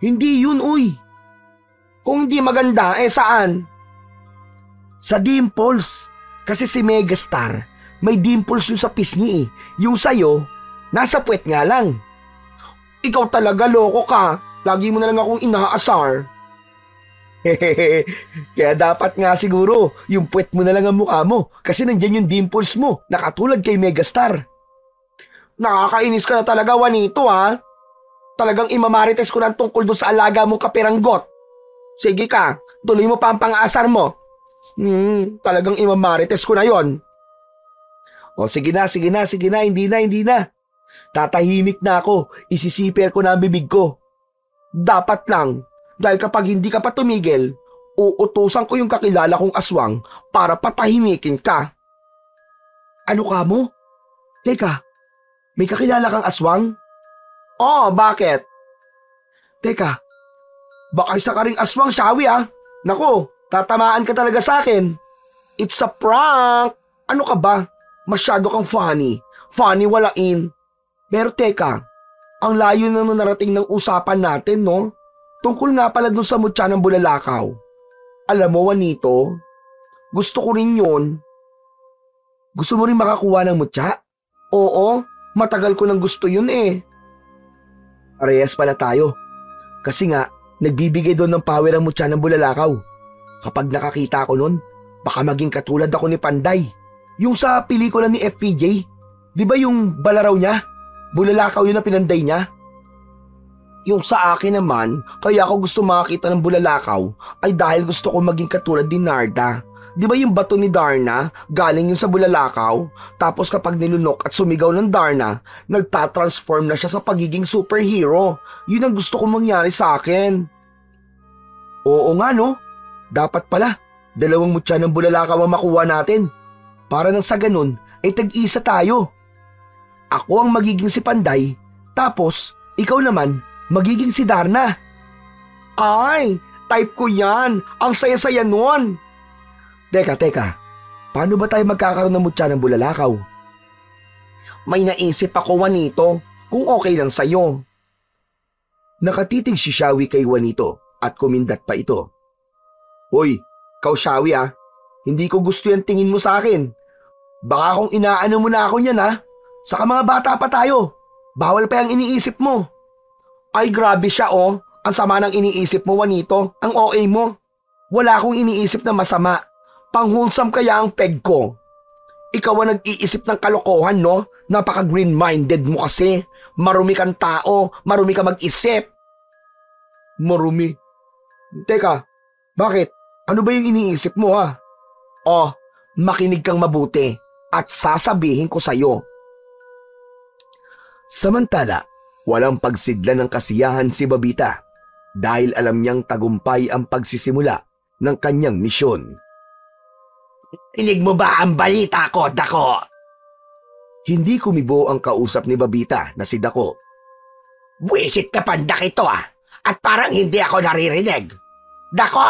Hindi yun, uy. Kung hindi maganda, saan? Sa dimples. Kasi si Megastar, may dimples yung sa pisngi eh. Yung sayo, nasa puwet nga lang. Ikaw talaga, loko ka. Lagi mo na lang akong inaasar. Kaya dapat nga siguro, yung puwet mo na lang ang mukha mo. Kasi nandyan yung dimples mo, nakatulad kay Megastar. Nakakainis ka na talaga, Juanito, ha? Talagang imamarites ko na tungkol doon sa alaga mong kapiranggot. Sige ka, tuloy mo pa ang pang-aasar mo. Talagang imamarites ko na yon. O sige na, hindi na. Tatahimik na ako, isisiper ko na ang bibig ko. Dapat lang, dahil kapag hindi ka pa tumigil, uutusan ko yung kakilala kong aswang para patahimikin ka. Ano ka mo? Teka, may kakilala kang aswang? Oo, bakit? Teka, baka isa ka ring aswang, Shawi ah. Naku, tatamaan ka talaga sa akin. It's a prank. Ano ka ba? Masyado kang funny. Funny walain. Pero teka, ang layo na narating ng usapan natin, no? Tungkol nga pala dun sa mutya ng bulalakaw. Alam mo, Juanito, gusto ko rin yun. Gusto mo rin makakuha ng mutya? Oo, matagal ko nang gusto yun eh. Parehas pala tayo. Kasi nga, nagbibigay doon ng power ang mutya ng bulalakaw. Kapag nakakita ko nun, baka maging katulad ako ni Panday. Yung sa pelikula ni FPJ, di ba yung balaraw niya? Bulalakaw yun na pinanday niya. Yung sa akin naman, kaya ako gusto makakita ng bulalakaw ay dahil gusto ko maging katulad ni Narda. Di ba yung bato ni Darna, galing yun sa bulalakaw? Tapos kapag nilunok at sumigaw ng Darna, nagtatransform na siya sa pagiging superhero. Yun ang gusto kong mangyari sa akin. Oo nga no, dapat pala, 2 mutya ng bulalakaw ang makuha natin. Para nang sa ganun, ay tag-isa tayo. Ako ang magiging si Panday, tapos ikaw naman magiging si Darna. Ay, type ko yan. Ang saya-saya nun. Teka, paano ba tayo magkakaroon ng mutya ng bulalakaw? May naisip ako, Juanito, kung okay lang sa'yo. Nakatitig si Shawi kay Juanito at kumindat pa ito. Hoy, ikaw Shawi ah, hindi ko gusto yung tingin mo sa akin. Baka kung inaano mo na ako niyan ah, saka mga bata pa tayo, bawal pa yung iniisip mo. Ay grabe siya oh, ang sama ng iniisip mo, Juanito, ang OA mo. Wala akong iniisip na masama. Panghulsam kaya ang peg ko. Ikaw ang nag-iisip ng kalokohan, no? Napaka-green-minded mo kasi. Marumi kang tao, marumi ka mag-isip. Marumi? Teka, bakit? Ano ba yung iniisip mo, ha? Oh, makinig kang mabuti at sasabihin ko sa'yo. Samantala, walang pagsidla ng kasiyahan si Babita dahil alam niyang tagumpay ang pagsisimula ng kanyang misyon. Tinig mo ba ang balita ko, Dako? Hindi kumibo ang kausap ni Babita na si Dako. Buwisit ka pandak ito at parang hindi ako naririnig. Dako,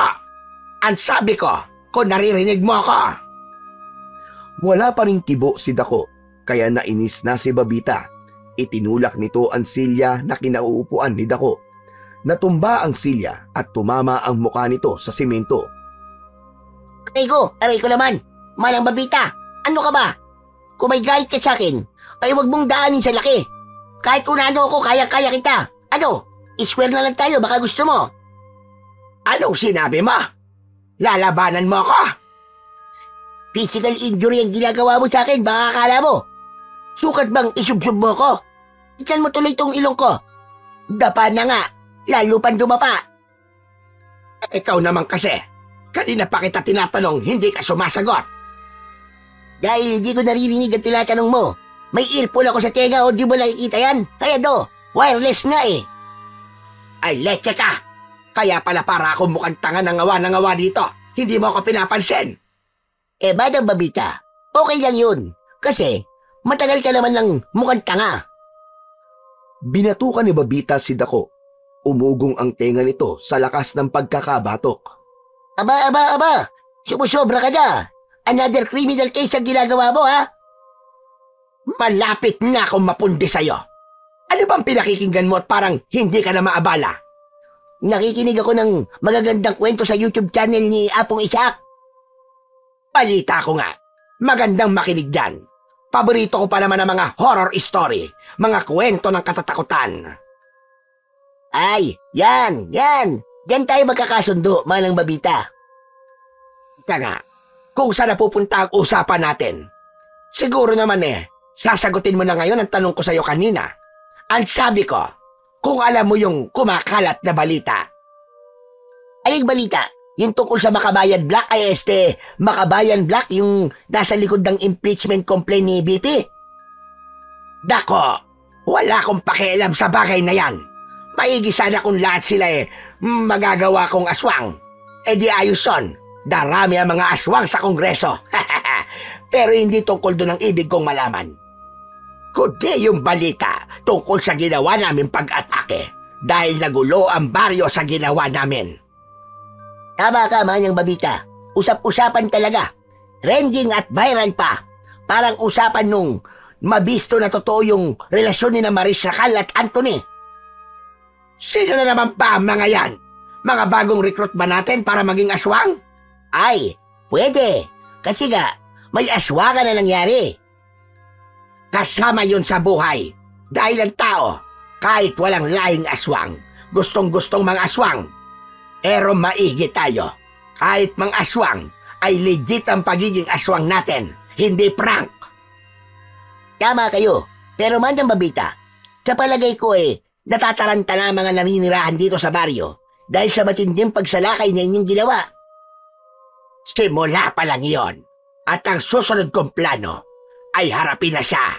ang sabi ko, kung naririnig mo ako. Wala pa ring kibo si Dako, kaya nainis na si Babita. Itinulak nito ang silya na kinauupuan ni Dako. Natumba ang silya at tumama ang mukha nito sa simento. Aray ko naman. Malang Babita, ano ka ba? Kung may galit ka sa akin, ay wag mong daanin sa laki. Kahit kung ano ako, kaya-kaya kita. Ano? I-swear na lang tayo, baka gusto mo. Anong sinabi mo? Lalabanan mo ako? Physical injury ang ginagawa mo sa akin, baka akala mo. Sukat bang isubsob mo ko? Ikan mo tuloy tong ilong ko. Dapa na nga, lalo pang dumapa. Ikaw naman kasi, kanina pa kita tinatanong, hindi ka sumasagot. Dahil hindi ko naririnig ang tinatanong mo. May earphone ako sa tenga o di mo nakikita yan? Kaya wireless nga eh. Ay, leche ka! Kaya pala para ako mukhang tanga ng ngawa dito. Hindi mo ako pinapansin. Badang Babita, okay lang yun. Kasi, matagal ka naman ng mukhang tanga. Binatukan ni Babita si Dako. Umugong ang tenga nito sa lakas ng pagkakabatok. Aba. Sumusobra ka na. Another criminal case ang ginagawa mo, ha? Malapit nga akong mapundi sa'yo. Ano bang pinakikinggan mo at parang hindi ka na maabala? Nakikinig ako ng magagandang kwento sa YouTube channel ni Apong Isaac. Balita ko nga. Magandang makinig dyan. Paborito ko pa naman ang mga horror story, mga kwento ng katatakutan. Ay, yan. Diyan tayo magkakasundo, Manang Babita. Ika nga, kung saan napupunta ang usapan natin. Siguro naman sasagutin mo na ngayon ang tanong ko sa'yo kanina. Ang sabi ko, kung alam mo yung kumakalat na balita. Aling balita? Yung tungkol sa Makabayan Black Makabayan Black yung nasa likod ng impeachment complaint ni BP? Dako, wala akong pakialam sa bagay na yan. Maigi sana kung lahat sila magagawa kong aswang. Di ayos son, darami ang mga aswang sa Kongreso. Pero hindi tungkol doon ang ibig kong malaman. Kundi yung balita tungkol sa ginawa namin pag-atake dahil nagulo ang baryo sa ginawa namin. Tama ka, Manyang Babita. Usap-usapan talaga. Trending at viral pa. Parang usapan nung mabisto na totoo yung relasyon ni na Maris Racal at Anthony. Sino na naman ba ang mga yan? Mga bagong recruit ba natin para maging aswang? Ay, pwede. Kasi nga, may aswangan na nangyari. Kasama yun sa buhay. Dahil ang tao, kahit walang lahing aswang, gustong-gustong mga aswang. Pero maigi tayo. Kahit mga aswang, ay legit ang pagiging aswang natin, hindi prank. Tama kayo. Pero Manyang Babita, sa palagay ko natataranta na mga naninirahan dito sa baryo dahil sa matinding pagsalakay na inyong ginawa. Simula pa lang iyon. At ang susunod kong plano ay harapin na siya.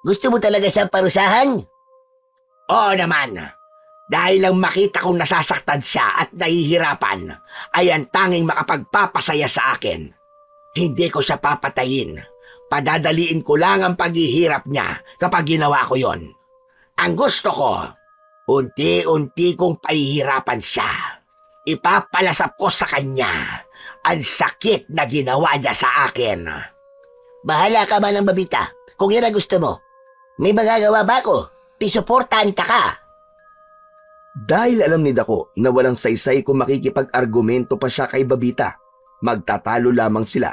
Gusto mo talaga siyang parusahan? Oo naman. Dahil lang makita kong nasasaktan siya at nahihirapan ay ang tanging makapagpapasaya sa akin. Hindi ko siya papatayin. Padadaliin ko lang ang paghihirap niya kapag ginawa ko yon. Ang gusto ko, unti-unti kong pahihirapan siya. Ipapalasap ko sa kanya ang sakit na ginawa niya sa akin. Bahala ka, Manang Babita. Kung yan ang gusto mo. May magagawa ba ako? Pisuportahan ka. Dahil alam ni Dako na walang saysay kung makikipag-argumento pa siya kay Babita, magtatalo lamang sila.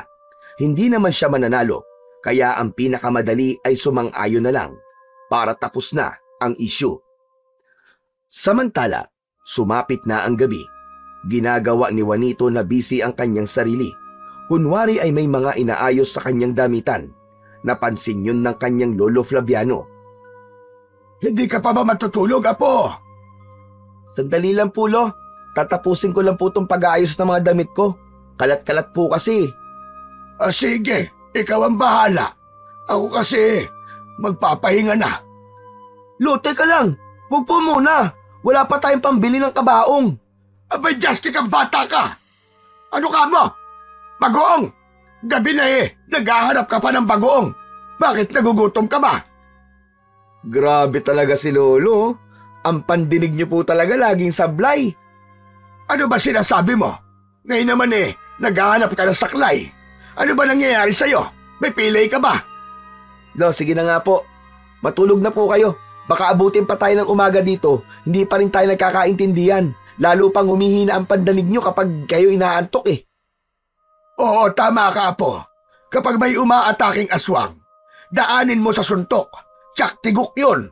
Hindi naman siya mananalo, kaya ang pinakamadali ay sumang-ayon na lang para tapos na ang issue. Samantala, sumapit na ang gabi. Ginagawa ni Juanito na busy ang kanyang sarili. Kunwari ay may mga inaayos sa kanyang damitan. Napansin yun ng kanyang lolo Flaviano. Hindi ka pa ba matutulog, Apo? Sandali lang po, Lo. Tatapusin ko lang po itong pag-aayos ng mga damit ko. Kalat-kalat po kasi. Sige, ikaw ang bahala. Ako kasi magpapahinga na. Lo, teka lang. Huwag po muna. Wala pa tayong pambili ng kabaong. Abay, Justy kang bata ka. Ano ka mo? Bagoong! Gabi na eh! Naghahanap ka pa ng bagoong! Bakit nagugutom ka ba? Grabe talaga si Lolo. Ang pandinig niyo po talaga laging sablay. Ano ba sinasabi mo? Ngayon naman eh, naghahanap ka ng saklay. Ano ba nangyayari sa'yo? May pilay ka ba? Lo, sige na nga po. Matulog na po kayo. Baka abutin pa tayo ng umaga dito. Hindi pa rin tayo nagkakaintindihan. Lalo pang humihina ang pandanig niyo kapag kayo inaantok eh. Oo, tama ka, Apo. Kapag may umaataking aswang, daanin mo sa suntok. Tsak tigok yun.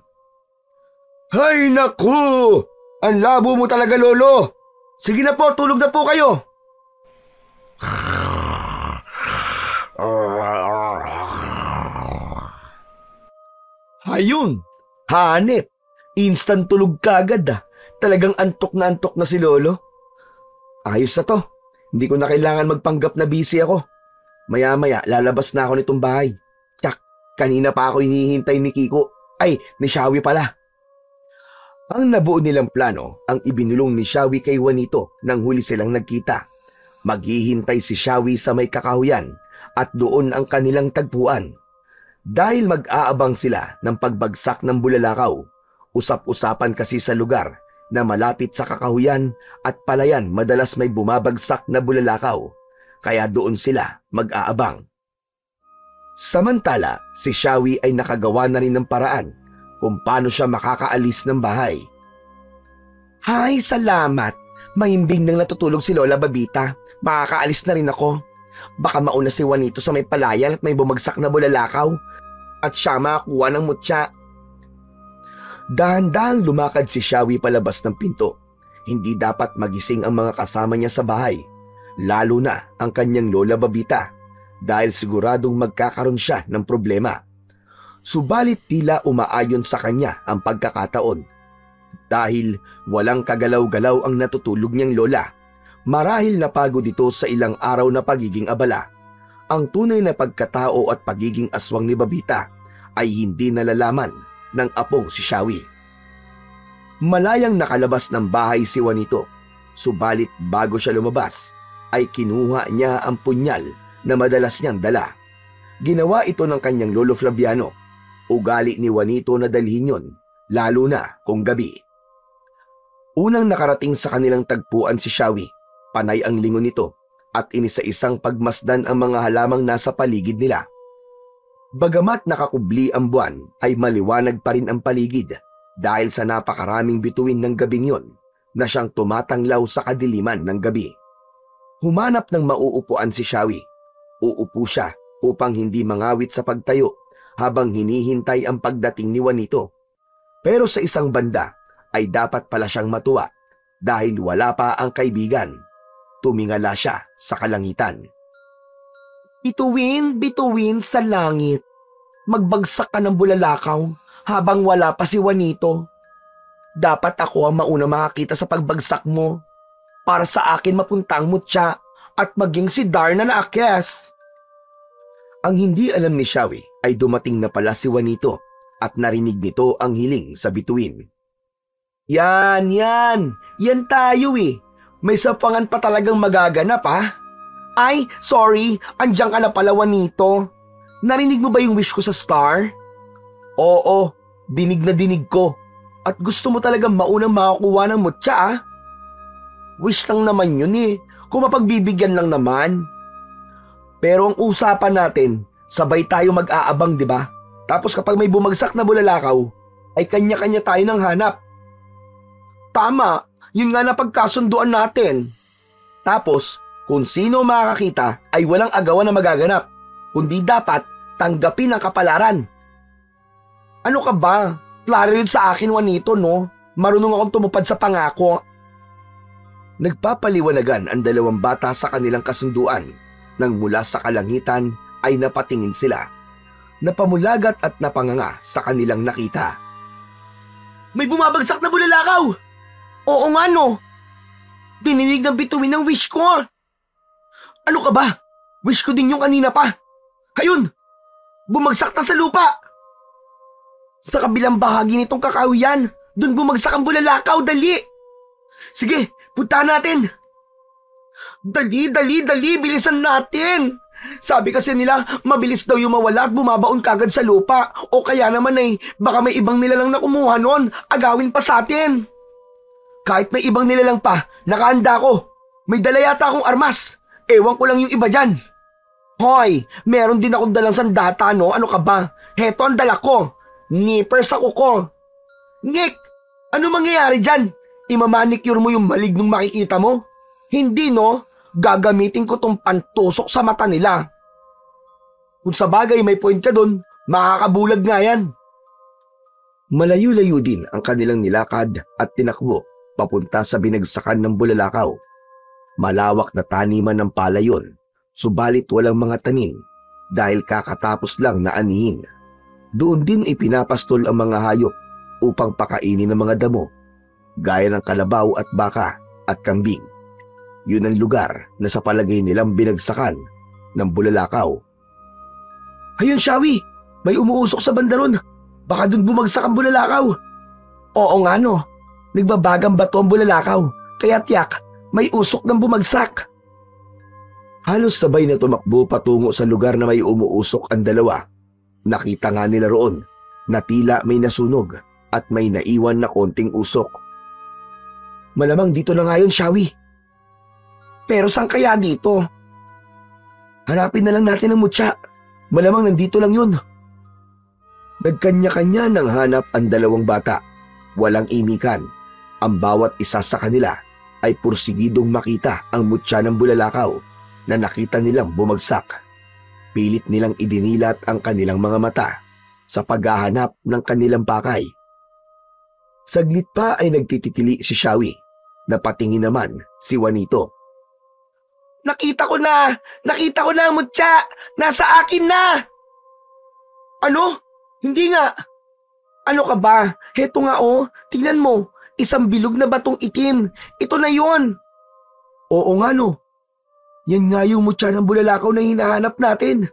Hay naku! Ang labo mo talaga, Lolo. Sige na po, tulog na po kayo. Hayun, hanep. Instant tulog kagad ah. Talagang antok na si Lolo. Ayos na to. Hindi ko na kailangan magpanggap na busy ako. Maya-maya, lalabas na ako nitong bahay. Tsak, kanina pa ako hinihintay ni Kiko. Ay, ni Shawi pala. Ang nabuo nilang plano ang ibinulong ni Shawi kay Juanito nang huli silang nagkita. Maghihintay si Shawi sa may kakahuyan at doon ang kanilang tagpuan. Dahil mag-aabang sila ng pagbagsak ng bulalakaw, usap-usapan kasi sa lugar na malapit sa kakahuyan at palayan madalas may bumabagsak na bulalakaw, kaya doon sila mag-aabang. Samantala, si Shawi ay nakagawa na rin ng paraan kung paano siya makakaalis ng bahay. Hay, salamat. Mahimbing nang natutulog si Lola Babita. Makakaalis na rin ako. Baka mauna si Juanito sa may palayan at may bumagsak na bulalakaw at siya makakuha ng mutya. Dahan-dahang lumakad si Shawi palabas ng pinto. Hindi dapat magising ang mga kasama niya sa bahay, lalo na ang kanyang Lola Babita, dahil siguradong magkakaroon siya ng problema. Subalit tila umaayon sa kanya ang pagkakataon. Dahil walang kagalaw-galaw ang natutulog niyang lola, marahil napagod ito sa ilang araw na pagiging abala. Ang tunay na pagkatao at pagiging aswang ni Babita ay hindi nalalaman ng apong si Shawi. Malayang nakalabas ng bahay si Juanito, subalit bago siya lumabas ay kinuha niya ang punyal na madalas niyang dala. Ginawa ito ng kanyang lolo Flaviano. Ugali ni Juanito na dalhin yun, lalo na kung gabi. Unang nakarating sa kanilang tagpuan si Shawi, panay ang lingon nito at inisa-isang pagmasdan ang mga halamang nasa paligid nila. Bagamat nakakubli ang buwan ay maliwanag pa rin ang paligid dahil sa napakaraming bituin ng gabing yon na siyang tumatanglaw sa kadiliman ng gabi. Humanap ng mauupuan si Shawi. Uupo siya upang hindi mangawit sa pagtayo habang hinihintay ang pagdating ni Juanito. Pero sa isang banda ay dapat pala siyang matuwa dahil wala pa ang kaibigan. Tumingala siya sa kalangitan. Bituin sa langit. Magbagsak ka ng bulalakaw habang wala pa si Juanito. Dapat ako ang mauna makakita sa pagbagsak mo para sa akin mapunta ang mutya at maging si Darna na akyas. Ang hindi alam ni Shawi ay dumating na pala si Juanito at narinig nito ang hiling sa bituin. Yan tayo eh. May sapangan pa talagang magaganap ha. Ay, sorry, andiyan ka na pala Juanito. Narinig mo ba yung wish ko sa star? Oo, dinig na dinig ko. At gusto mo talagang maunang makakuha ng mutya ah. Wish lang naman yun eh, kung mapagbibigyan lang naman. Pero ang usapan natin, sabay tayo mag-aabang, di ba? Tapos kapag may bumagsak na bulalakaw, ay kanya-kanya tayo ng hanap. Tama, yun nga na pagkasunduan natin. Tapos, kung sino makakakita ay walang agawan na magaganap, kundi dapat tanggapin ang kapalaran. Ano ka ba? Klaro yun sa akin, Juanito, no? Marunong akong tumupad sa pangako. Nagpapaliwanagan ang dalawang bata sa kanilang kasunduan. Nang mula sa kalangitan ay napatingin sila. Napamulagat at napanganga sa kanilang nakita. May bumabagsak na bulalakaw! Oo nga no! Dininig ng bituin ng wish ko! Ano ka ba? Wish ko din yung kanina pa! Ayun! Bumagsak na sa lupa! Sa kabilang bahagi nitong kakahuyan, dun bumagsak ang bulalakaw, dali! Sige, punta natin! Dali, dali, dali, bilisan natin! Sabi kasi nila, mabilis daw yung mawala at bumabaon kagad sa lupa. O kaya naman baka may ibang nilalang na kumuha nun, agawin pa sa atin. Kahit may ibang nilalang pa, nakahanda ko. May dala yata akong armas. Ewan ko lang yung iba dyan. Hoy, meron din akong dalang sandata, no? Ano ka ba? Heto ang dala ko. Nipper sa kuko. Nick, ano mangyayari dyan? Imamanicure mo yung malignong makikita mo? Hindi, no? Gagamitin ko tong pantusok sa mata nila. Kung sa bagay may point ka dun, makakabulag nga yan. Malayo-layo din ang kanilang nilakad at tinakbo papunta sa binagsakan ng bulalakaw. Malawak na taniman ng palayon, subalit walang mga tanim dahil kakatapos lang na anihin. Doon din ipinapastol ang mga hayop upang pakainin ng mga damo, gaya ng kalabaw at baka at kambing. Yun ang lugar na sa palagay nilang binagsakan ng bulalakaw. Ayun, Shawi, may umuusok sa bandaron. Baka dun bumagsak ang bulalakaw. Oo nga, no. Nagbabagang bato ang bulalakaw. Kaya tiyak, may usok ng bumagsak. Halos sabay na tumakbo patungo sa lugar na may umuusok ang dalawa. Nakita nga nila roon na tila may nasunog at may naiwan na konting usok. Malamang dito na nga yun, Shawi. Pero saan kaya dito? Hanapin na lang natin ang mutya. Malamang nandito lang yun. Nagkanya-kanya ng hanap ang dalawang bata. Walang imikan. Ang bawat isa sa kanila ay pursigidong makita ang mutya ng bulalakaw na nakita nilang bumagsak. Pilit nilang idinilat ang kanilang mga mata sa paghahanap ng kanilang pakay. Saglit pa ay nagtititili si Shawi. Napatingin naman si Juanito. Nakita ko na! Nakita ko na ang mutya! Nasa akin na! Ano? Hindi nga. Ano ka ba? Heto nga tingnan mo. Isang bilog na batong itim. Ito na yon. Oo nga no. Yan nga yung mutya ng bulalakaw na hinahanap natin.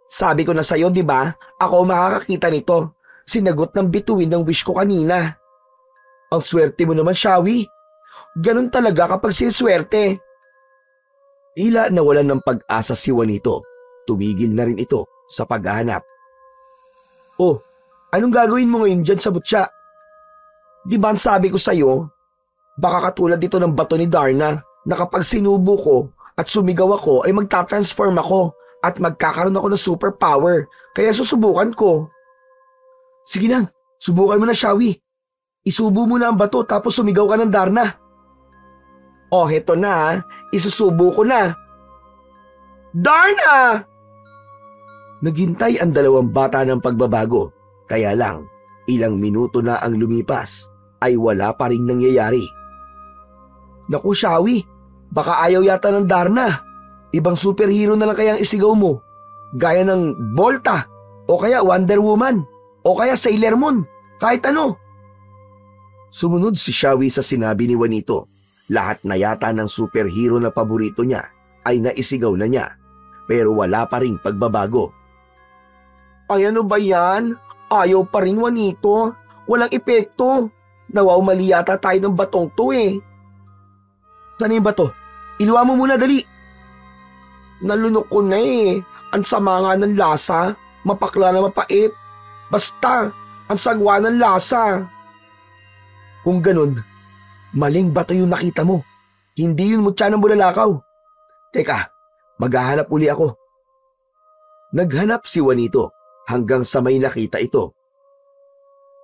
Sabi ko na sa'yo, di ba? Ako makakakita nito. Sinagot ng bituin ng wish ko kanina. Ang swerte mo naman, Shawi. Ganun talaga kapag siniswerte. Tila nawalan ng pag-asa si Juanito. Tumigil na rin ito sa paghahanap. Oh, anong gagawin mo ngayon dyan sa mutya? Di ba ang sabi ko sa'yo, baka katulad dito ng bato ni Darna na kapag sinubo ko at sumigaw ako ay magta-transform ako at magkakaroon ako ng superpower. Kaya susubukan ko. Sige na, subukan mo na, Shawi. Isubo mo na ang bato tapos sumigaw ka ng Darna. Oh, heto na. Isusubo ko na. Darna! Naghintay ang dalawang bata ng pagbabago. Kaya lang, ilang minuto na ang lumipas ay wala pa ring nangyayari. Naku, Shawi, baka ayaw yata ng Darna. Ibang superhero na lang kayang isigaw mo. Gaya ng Volta, o kaya Wonder Woman, o kaya Sailor Moon, kahit ano. Sumunod si Shawi sa sinabi ni Juanito. Lahat na yata ng superhero na paborito niya ay naisigaw na niya, pero wala pa ring pagbabago. Ay, ano ba yan? Ayaw pa rin, Juanito. Walang epekto. Nawawmali yata tayo ng batong to eh. Saan yung bato? Iluwa mo muna, dali. Nalunok ko na eh. Ang sama nga ng lasa. Mapakla na mapait. Basta, ang sagwa ng lasa. Kung ganun, maling bato yung nakita mo. Hindi yun mutya ng bulalakaw. Teka, maghahanap uli ako. Naghanap si Juanito hanggang sa may nakita ito.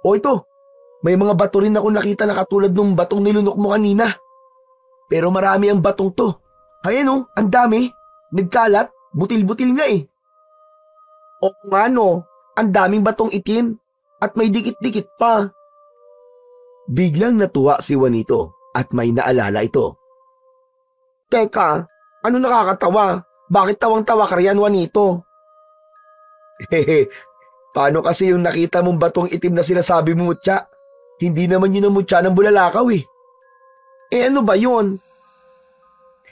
O ito, may mga bato rin ako nakita na katulad nung batong nilunok mo kanina. Pero marami ang batong to. Ayan ang dami. Nagkalat, butil-butil nga eh. O nga no, ang daming batong itim at may dikit-dikit pa. Biglang natuwa si Juanito at may naalala ito. Teka, ano nakakatawa? Bakit tawang-tawa ka riyan, Juanito? Hehe, paano kasi yung nakita mong batong itim na sinasabi mo, mutya? Hindi naman yun ang mutya ng bulalakaw eh. Eh ano ba yun?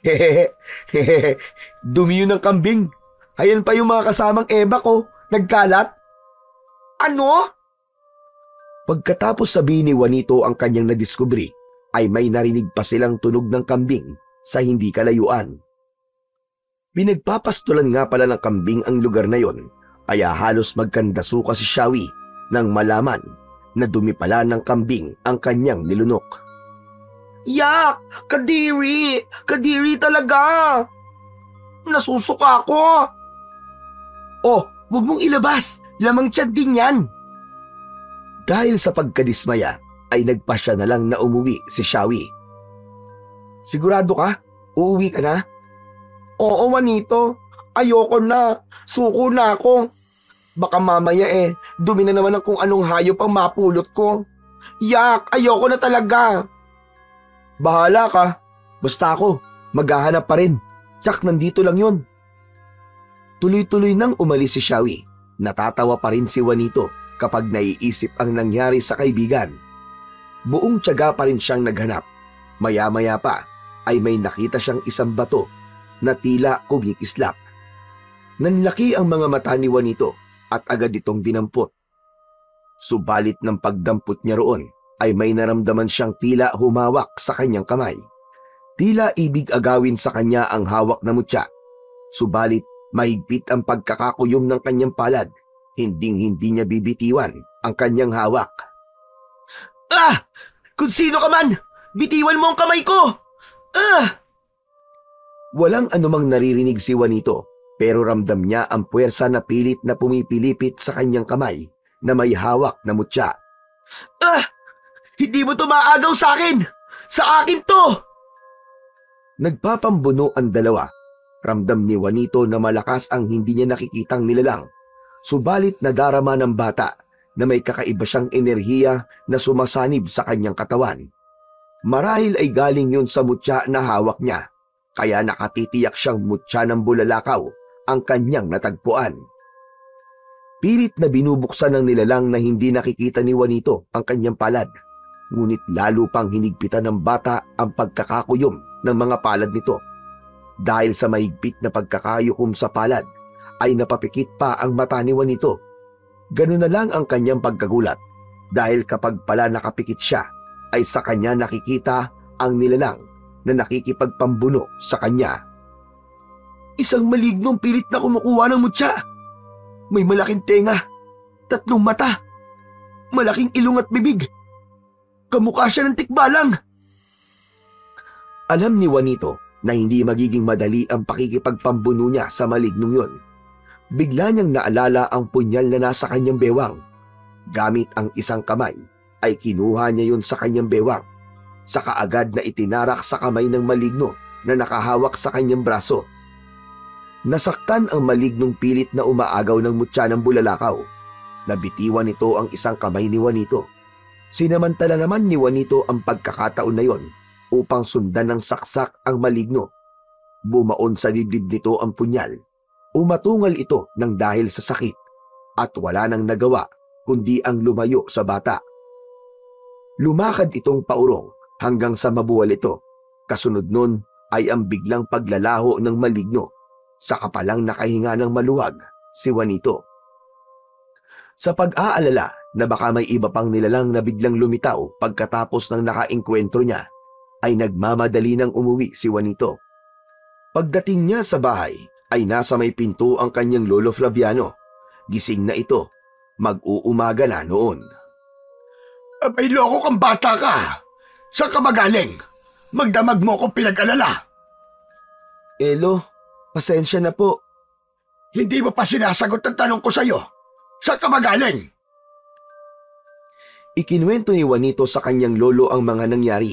Hehehe, dumi yun ng kambing. Ayan pa yung mga kasamang eba ko, nagkalat. Ano? Pagkatapos sabihin ni Juanito ang kanyang nadiskubri, ay may narinig pa silang tunog ng kambing sa hindi kalayuan. Pinagpapastulan nga pala ng kambing ang lugar na yon, kaya halos magkandasuka si Shawi nang malaman na dumi pala ng kambing ang kanyang nilunok. Yak! Kadiri! Kadiri talaga! Nasusuka ako! Oh, huwag mong ilabas! Lamang tiyan din yan! Dahil sa pagkadismaya, ay nagpasya na lang na umuwi si Shawi. Sigurado ka? Uuwi ka na? Oo, Juanito. Ayoko na. Suko na ako. Baka mamaya dumi na naman ang kung anong hayop ang mapulot ko. Yak, ayoko na talaga. Bahala ka. Basta ako, maghahanap pa rin. Tsak, nandito lang yun. Tuloy-tuloy nang umalis si Shawi. Natatawa pa rin si Juanito kapag naiisip ang nangyari sa kaibigan. Buong tiyaga pa rin siyang naghanap. Maya-maya pa ay may nakita siyang isang bato na tila kumikislap. Nanlaki ang mga mata ni Juanito at agad itong dinampot. Subalit ng pagdampot niya roon ay may naramdaman siyang tila humawak sa kanyang kamay. Tila ibig agawin sa kanya ang hawak na mutya. Subalit mahigpit ang pagkakakuyom ng kanyang palad. Hinding-hindi niya bibitiwan ang kanyang hawak. Ah! Kung sino ka man! Bitiwan mo ang kamay ko! Ah! Walang anumang naririnig si Juanito, pero ramdam niya ang puwersa na pilit na pumipilipit sa kanyang kamay na may hawak na mutya. Ah! Hindi mo to maagaw sa akin! Sa akin to! Nagpapambuno ang dalawa. Ramdam ni Juanito na malakas ang hindi niya nakikitang nilalang. Subalit nadarama ng bata na may kakaiba siyang enerhiya na sumasanib sa kanyang katawan. Marahil ay galing yun sa mutya na hawak niya, kaya nakatitiyak siyang mutya ng bulalakaw ang kanyang natagpuan. Pilit na binubuksan ng nilalang na hindi nakikita ni Juanito ang kanyang palad, ngunit lalo pang hinigpitan ng bata ang pagkakakuyom ng mga palad nito. Dahil sa mahigpit na pagkakayukom sa palad, ay napapikit pa ang mata ni Juanito. Ganun na lang ang kanyang pagkagulat, dahil kapag pala nakapikit siya, ay sa kanya nakikita ang nilalang na nakikipagpambuno sa kanya. Isang malignong pilit na kumukuha ng mutya. May malaking tenga, 3 mata, malaking ilong at bibig. Kamukha siya ng tikbalang. Alam ni Juanito na hindi magiging madali ang pakikipagpambuno niya sa malignong yon. Bigla niyang naalala ang punyal na nasa kanyang bewang. Gamit ang isang kamay, ay kinuha niya yun sa kanyang bewang. Saka agad na itinarak sa kamay ng maligno na nakahawak sa kanyang braso. Nasaktan ang malignong pilit na umaagaw ng mutya ng bulalakaw. Nabitiwan nito ang isang kamay ni Juanito. Sinamantala naman ni Juanito ang pagkakataon na yon upang sundan ng saksak ang maligno. Bumaon sa dibdib nito ang punyal. Umatungal ito ng dahil sa sakit at wala nang nagawa kundi ang lumayo sa bata. Lumakad itong paurong hanggang sa mabuwal ito. Kasunod nun ay ang biglang paglalaho ng maligno. Saka palang nakahinga ng maluwag si Juanito. Sa pag-aalala na baka may iba pang nilalang na biglang lumitaw pagkatapos ng nakaengkwentro niya, ay nagmamadali ng umuwi si Juanito. Pagdating niya sa bahay, ay nasa may pinto ang kanyang lolo Flaviano. Gising na ito, mag-uumaga na noon. May loko kang bata ka! Saan ka magaling? Magdamag mo kung pinag-alala. Elo, pasensya na po. Hindi mo pa sinasagot ang tanong ko sa'yo. Saan ka magaling? Ikinuwento ni Juanito sa kanyang lolo ang mga nangyari,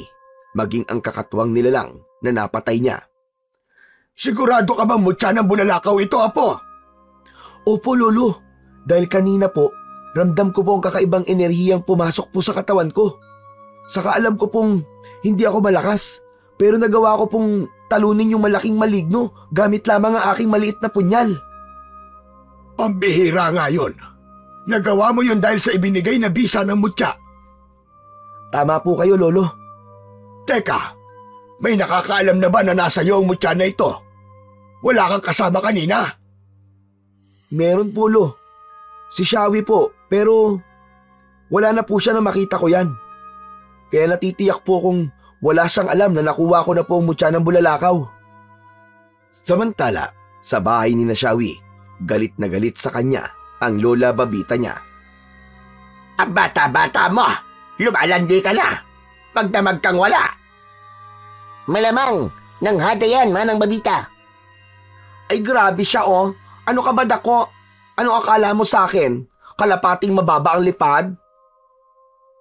maging ang kakatwang nilalang na napatay niya. Sigurado ka bang mutya ng bulalakaw ito, apo? Opo, lolo. Dahil kanina po, ramdam ko po ang kakaibang enerhiyang pumasok po sa katawan ko. Saka alam ko pong hindi ako malakas, pero nagawa ko pong talunin yung malaking maligno gamit lamang ang aking maliit na punyal. Pambihira nga yun. Nagawa mo yun dahil sa ibinigay na bisa ng mutya. Tama po kayo, lolo. Teka, may nakakaalam na ba na nasa iyo ang mutya na ito? Wala kang kasama kanina? Meron po, lo. Si Shawi po, pero wala na po siya na makita ko yan. Kaya natitiyak po kung Wala siyang alam na nakuha ko na po ang mutya ng bulalakaw. Samantala, sa bahay ni Nashawi, galit na galit sa kanya ang lola Babita niya. Ang bata-bata mo! Lumalandi ka na! Magdamag kang wala! Malamang, nanghada yan, Manang Babita. Ay grabe siya oh. Ano ka ba dako? Ano akala mo sa akin? Kalapating mababa ang lipad?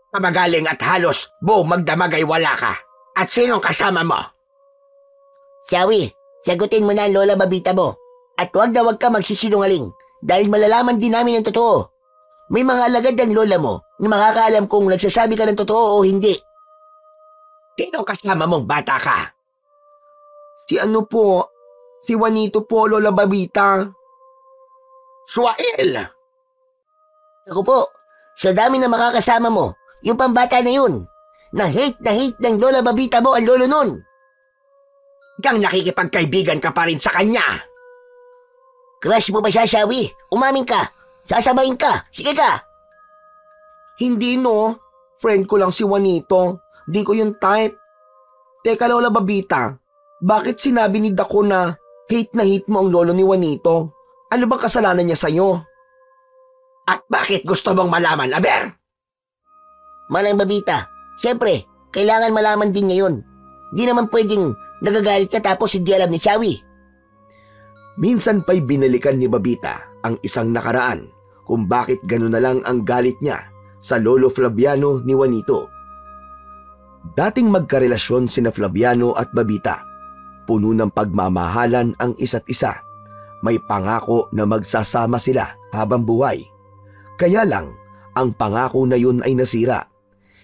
Kamagaling at halos buong magdamag ay wala ka. At sinong kasama mo? Shawi, sagutin mo na ang Lola Babita mo. At huwag ka magsisinungaling dahil malalaman din namin ang totoo. May mga alagad ang lola mo na makakaalam kung nagsasabi ka ng totoo o hindi. Sinong kasama mong bata ka? Si ano po? Si Juanito po, Lola Babita. Suail! Ako po, sa dami na makakasama mo, yung pambata na yun, na hate ng Lola Babita mo ang lolo nun. Kang nakikipagkaibigan ka pa rin sa kanya. Crush mo ba siya, Shawi? Umamin ka. Sasabayin ka. Sige ka. Hindi no. Friend ko lang si Juanito. Di ko yung type. Teka Lola Babita, bakit sinabi ni Dako na hate mo ang lolo ni Juanito? Ano bang kasalanan niya sa'yo? At bakit gusto mong malaman, Aber? Manang Babita, siyempre, kailangan malaman din niya yun. Di naman pwedeng nagagalit ka tapos hindi alam ni Shawi. Minsan pa'y binalikan ni Babita ang isang nakaraan kung bakit gano'n na lang ang galit niya sa lolo Flaviano ni Juanito. Dating magkarelasyon sina Flaviano at Babita. Puno ng pagmamahalan ang isa't isa. May pangako na magsasama sila habang buhay. Kaya lang, ang pangako na yun ay nasira.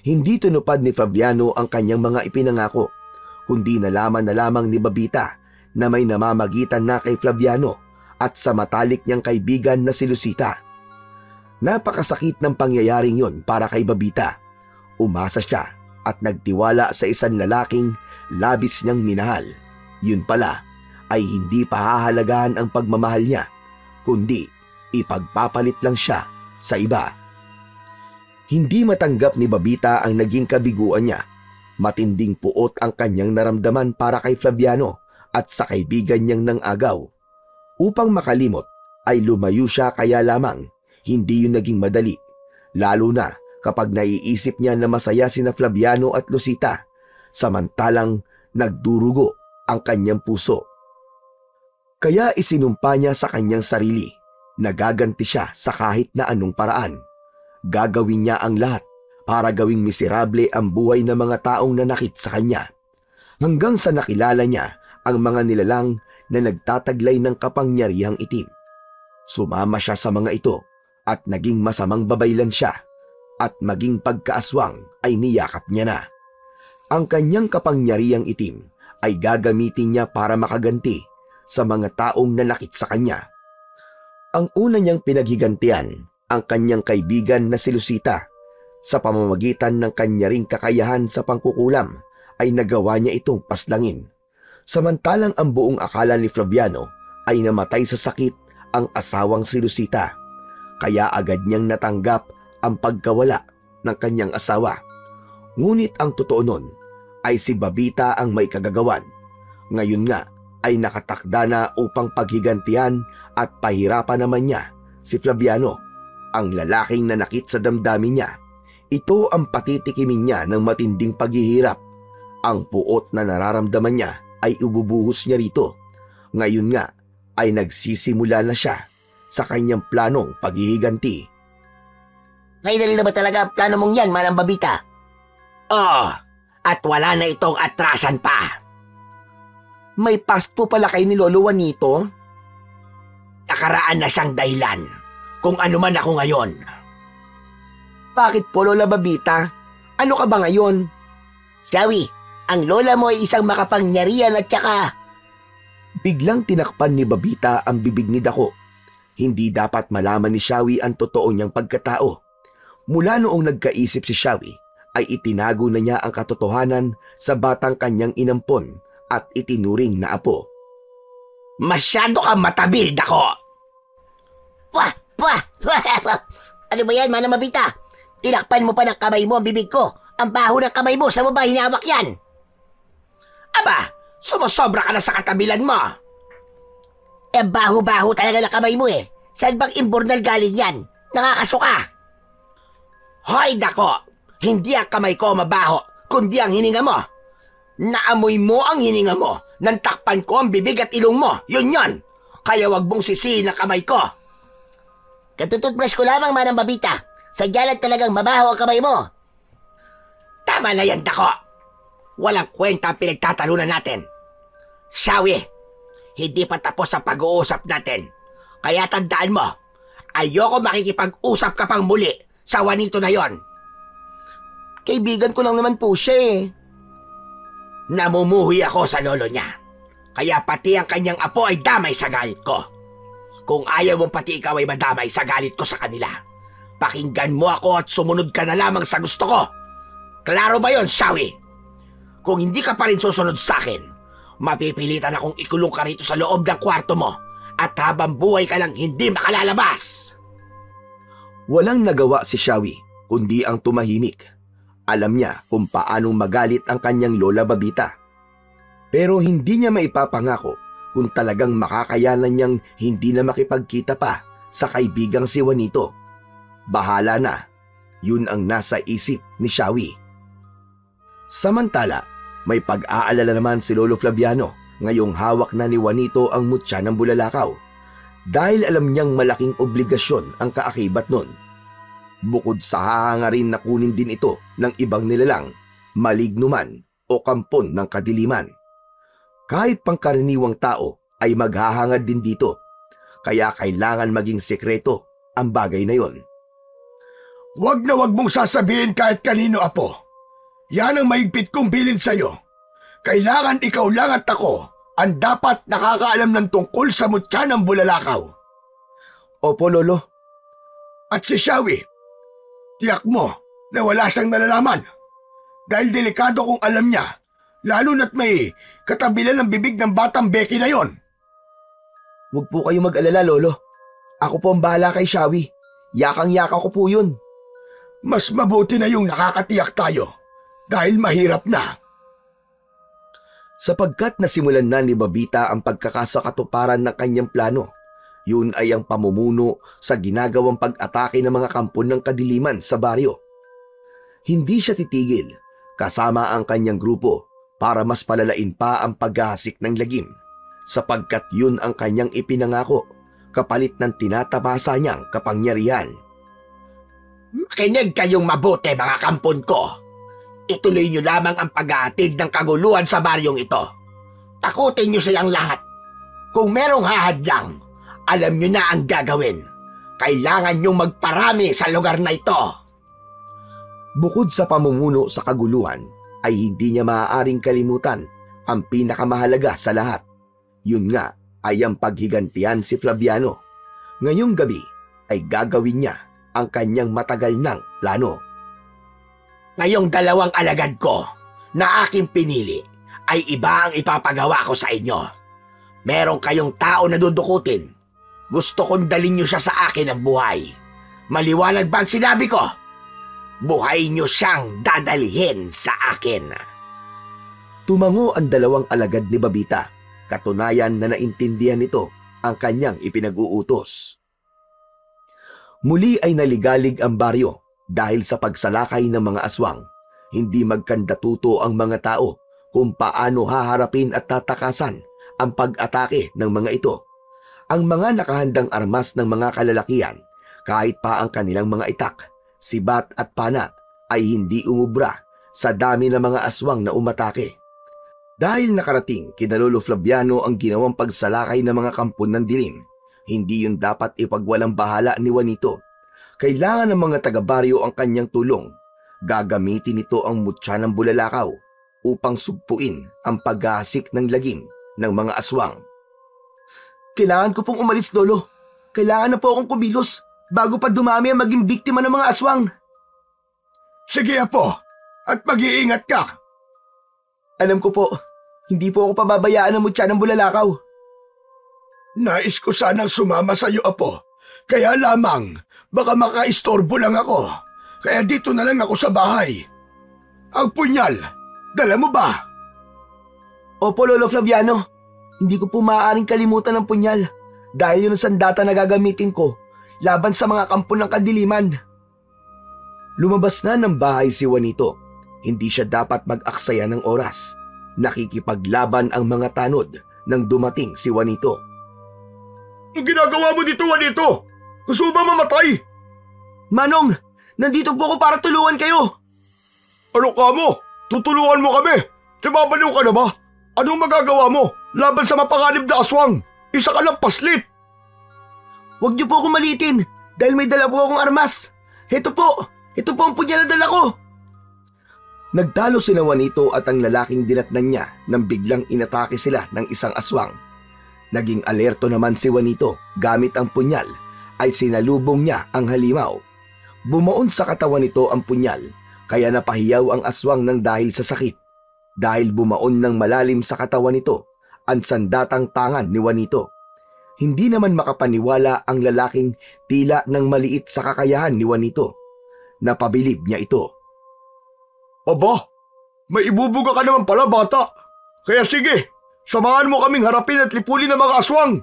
Hindi tinupad ni Flaviano ang kanyang mga ipinangako, kundi nalaman na lamang ni Babita na may namamagitan na kay Flaviano at sa matalik niyang kaibigan na si Lucita. Napakasakit ng pangyayaring yon para kay Babita. Umasa siya at nagtiwala sa isang lalaking labis niyang minahal. Yun pala ay hindi pahahalagahan ang pagmamahal niya, kundi ipagpapalit lang siya sa iba. Hindi matanggap ni Babita ang naging kabiguan niya. Matinding puot ang kanyang naramdaman para kay Flaviano at sa kaibigan niyang nang agaw. Upang makalimot ay lumayo siya, kaya lamang hindi yun naging madali. Lalo na kapag naiisip niya na masaya sina Flaviano at Lucita, samantalang nagdurugo ang kanyang puso. Kaya isinumpa niya sa kanyang sarili na gaganti siya sa kahit na anong paraan. Gagawin niya ang lahat para gawing miserable ang buhay ng mga taong nanakit sa kanya. Hanggang sa nakilala niya ang mga nilalang na nagtataglay ng kapangyarihang itim. Sumama siya sa mga ito at naging masamang babaylan siya, at maging pagkaaswang ay niyakap niya na. Ang kanyang kapangyarihang itim ay gagamitin niya para makaganti sa mga taong nanakit sa kanya. Ang una niyang pinaghigantian ang kanyang kaibigan na si Lucita. Sa pamamagitan ng kanya ring kakayahan sa pangkukulam ay nagawa niya itong paslangin. Samantalang ang buong akala ni Flaviano ay namatay sa sakit ang asawang si Lucita. Kaya agad niyang natanggap ang pagkawala ng kanyang asawa. Ngunit ang totoo nun ay si Babita ang may kagagawan. Ngayon nga ay nakatakda na upang paghigantihan at pahirapan naman niya si Flaviano, ang lalaking nanakit sa damdamin niya. Ito ang patitikimin niya ng matinding paghihirap. Ang puot na nararamdaman niya ay ububuhos niya rito. Ngayon nga ay nagsisimula na siya sa kanyang planong paghihiganti. Final na ba talaga ang plano mong yan, Manang Babita? Oo, at wala na itong atrasan pa. May past po pala kayo ni Lolo Juanito? Nakaraan na siyang dahilan kung ano man ako ngayon. Bakit po, Lola Babita? Ano ka ba ngayon? Shawi, ang lola mo ay isang makapangyarihan at saka... Biglang tinakpan ni Babita ang bibig ni Dako. Hindi dapat malaman ni Shawi ang totoo niyang pagkatao. Mula noong nagkaisip si Shawi, ay itinago na niya ang katotohanan sa batang kanyang inampon at itinuring na apo. Masyado kang matabil, Dako! Wah! Ano ba yan, Manang Babita? Tinakpan mo pa ng kamay mo ang bibig ko. Ang baho ng kamay mo, sa baba hinawak yan. Aba, sumusobra ka na sa katabilan mo. Baho-baho talaga na kamay mo eh. Saan bang imbornal galing yan? Nakakasuka. Hoy, dako! Hindi ang kamay ko mabaho, kundi ang hininga mo. Naamoy mo ang hininga mo. Nantakpan ko ang bibig at ilong mo. Yun yon. Kaya wag mong sisihin ang kamay ko. Katututbrush ko lamang, Manang Babita. Sadya lang talagang mabaho ang kamay mo. Tama na yan, dako. Walang kwenta ang pinagtatalunan natin. Shawi, hindi pa tapos ang pag-uusap natin. Kaya tandaan mo, ayoko makikipag-usap ka pang muli sa Juanito na yon. Kaibigan ko lang naman po siya eh. Namumuhi ako sa lolo niya. Kaya pati ang kanyang apo ay damay sa galit ko. Kung ayaw mong pati ikaw ay madamay sa galit ko sa kanila, pakinggan mo ako at sumunod ka na lamang sa gusto ko. Klaro ba yon, Shawi? Kung hindi ka pa rin susunod sa akin, mapipilitan akong ikulong ka rito sa loob ng kwarto mo at habang buhay ka lang hindi makalalabas. Walang nagawa si Shawi, kundi ang tumahimik. Alam niya kung paanong magalit ang kanyang lola Babita. Pero hindi niya maipapangako kung talagang makakayanan niyang hindi na makipagkita pa sa kaibigang si Juanito. Bahala na, yun ang nasa isip ni Shawi. Samantala, may pag-aalala naman si Lolo Flaviano ngayong hawak na ni Juanito ang mutya ng bulalakaw dahil alam niyang malaking obligasyon ang kaakibat nun. Bukod sa hahangarin na kunin din ito ng ibang nilalang, maligno man o kampon ng kadiliman. Kahit pangkaraniwang tao ay maghahangad din dito, kaya kailangan maging sekreto ang bagay na yon. Wag na wag mong sasabihin kahit kanino, Apo. Yan ang mahigpit kong bilin sa'yo. Kailangan ikaw lang at ako ang dapat nakakaalam ng tungkol sa mutya ng bulalakaw. Opo, Lolo. At si Shawi, tiyak mo na wala siyang nalalaman. Dahil delikado kung alam niya, lalo na't may katabilan ng bibig ng batang Becky na yon. Huwag po kayo mag-alala, Lolo. Ako po ang bahala kay Shawi. Yakang-yaka ko po yun. Mas mabuti na yung nakakatiyak tayo dahil mahirap na. Sapagkat nasimulan na ni Babita ang pagkakasakatuparan ng kanyang plano, yun ay ang pamumuno sa ginagawang pag-atake ng mga kampon ng kadiliman sa baryo. Hindi siya titigil kasama ang kanyang grupo para mas palalain pa ang paghahasik ng lagim, sapagkat yun ang kanyang ipinangako kapalit ng tinatamasa niyang kapangyarihan. Makinig kayong mabuti, mga kampon ko. Ituloy niyo lamang ang paghahatid ng kaguluhan sa baryong ito. Takutin niyo silang lahat. Kung merong hahadlang, alam niyo na ang gagawin. Kailangan niyong magparami sa lugar na ito. Bukod sa pamumuno sa kaguluhan, ay hindi niya maaaring kalimutan ang pinakamahalaga sa lahat. Yun nga ay ang paghigantihan si Flaviano. Ngayong gabi ay gagawin niya ang kanyang matagal ng plano. Ngayong dalawang alagad ko na aking pinili ay iba ang ipapagawa ko sa inyo. Meron kayong tao na dudukutin. Gusto kong dalhin niyo siya sa akin ang buhay. Maliwanag ba ang sinabi ko? Buhay niyo siyang dadalhin sa akin. Tumango ang dalawang alagad ni Babita. Katunayan na naintindihan nito ang kanyang ipinag-uutos. Muli ay naligalig ang baryo dahil sa pagsalakay ng mga aswang. Hindi magkandatuto ang mga tao kung paano haharapin at tatakasan ang pag-atake ng mga ito. Ang mga nakahandang armas ng mga kalalakihan, kahit pa ang kanilang mga itak, sibat at pana, ay hindi umubra sa dami ng mga aswang na umatake. Dahil nakarating kina Lolo Flaviano ang ginawang pagsalakay ng mga kampon ng dilim, hindi yun dapat ipagwalang bahala ni Juanito. Kailangan ng mga taga-baryo ang kanyang tulong. Gagamitin nito ang mutya ng bulalakaw upang sugpuin ang paghahasik ng lagim ng mga aswang. Kailangan ko pong umalis, Lolo. Kailangan na po akong kumilos bago pa dumami ang maging biktima ng mga aswang. Sige, Apo, at mag-iingat ka. Alam ko po, hindi po ako pababayaan ng mutya ng bulalakaw. Nais ko sanang sumama sa iyo, Apo. Kaya lamang, baka makaistorbo lang ako. Kaya dito na lang ako sa bahay. Ang punyal, dala mo ba? Opo, Lolo Flaviano. Hindi ko po maaaring kalimutan ng punyal dahil yun ang sandata na gagamitin ko laban sa mga kampo ng kadiliman. Lumabas na ng bahay si Juanito. Hindi siya dapat mag-aksaya ng oras. Nakikipaglaban ang mga tanod nang dumating si Juanito. Ang ginagawa mo dito, Juanito? Gusto ba mamatay? Manong, nandito po ako para tulungan kayo. Ano ka mo? Tutulungan mo kami? Nababaliw ka na ba? Anong magagawa mo laban sa mapanganib na aswang? Isa ka lang paslit. Huwag niyo po akong malitin dahil may dala po akong armas. Ito po ang punyal na dala ko. Nagtalo sina Juanito at ang lalaking dinatnan niya nang biglang inatake sila ng isang aswang. Naging alerto naman si Juanito gamit ang punyal ay sinalubong niya ang halimaw. Bumaon sa katawan nito ang punyal kaya napahiyaw ang aswang ng dahil sa sakit. Dahil bumaon ng malalim sa katawan nito ang sandatang tangan ni Juanito. Hindi naman makapaniwala ang lalaking tila ng maliit sa kakayahan ni Juanito. Napabilib niya ito. Aba, may ibubuga ka naman pala, bata. Kaya sige, samahan mo kaming harapin at lipulin ng mga aswang.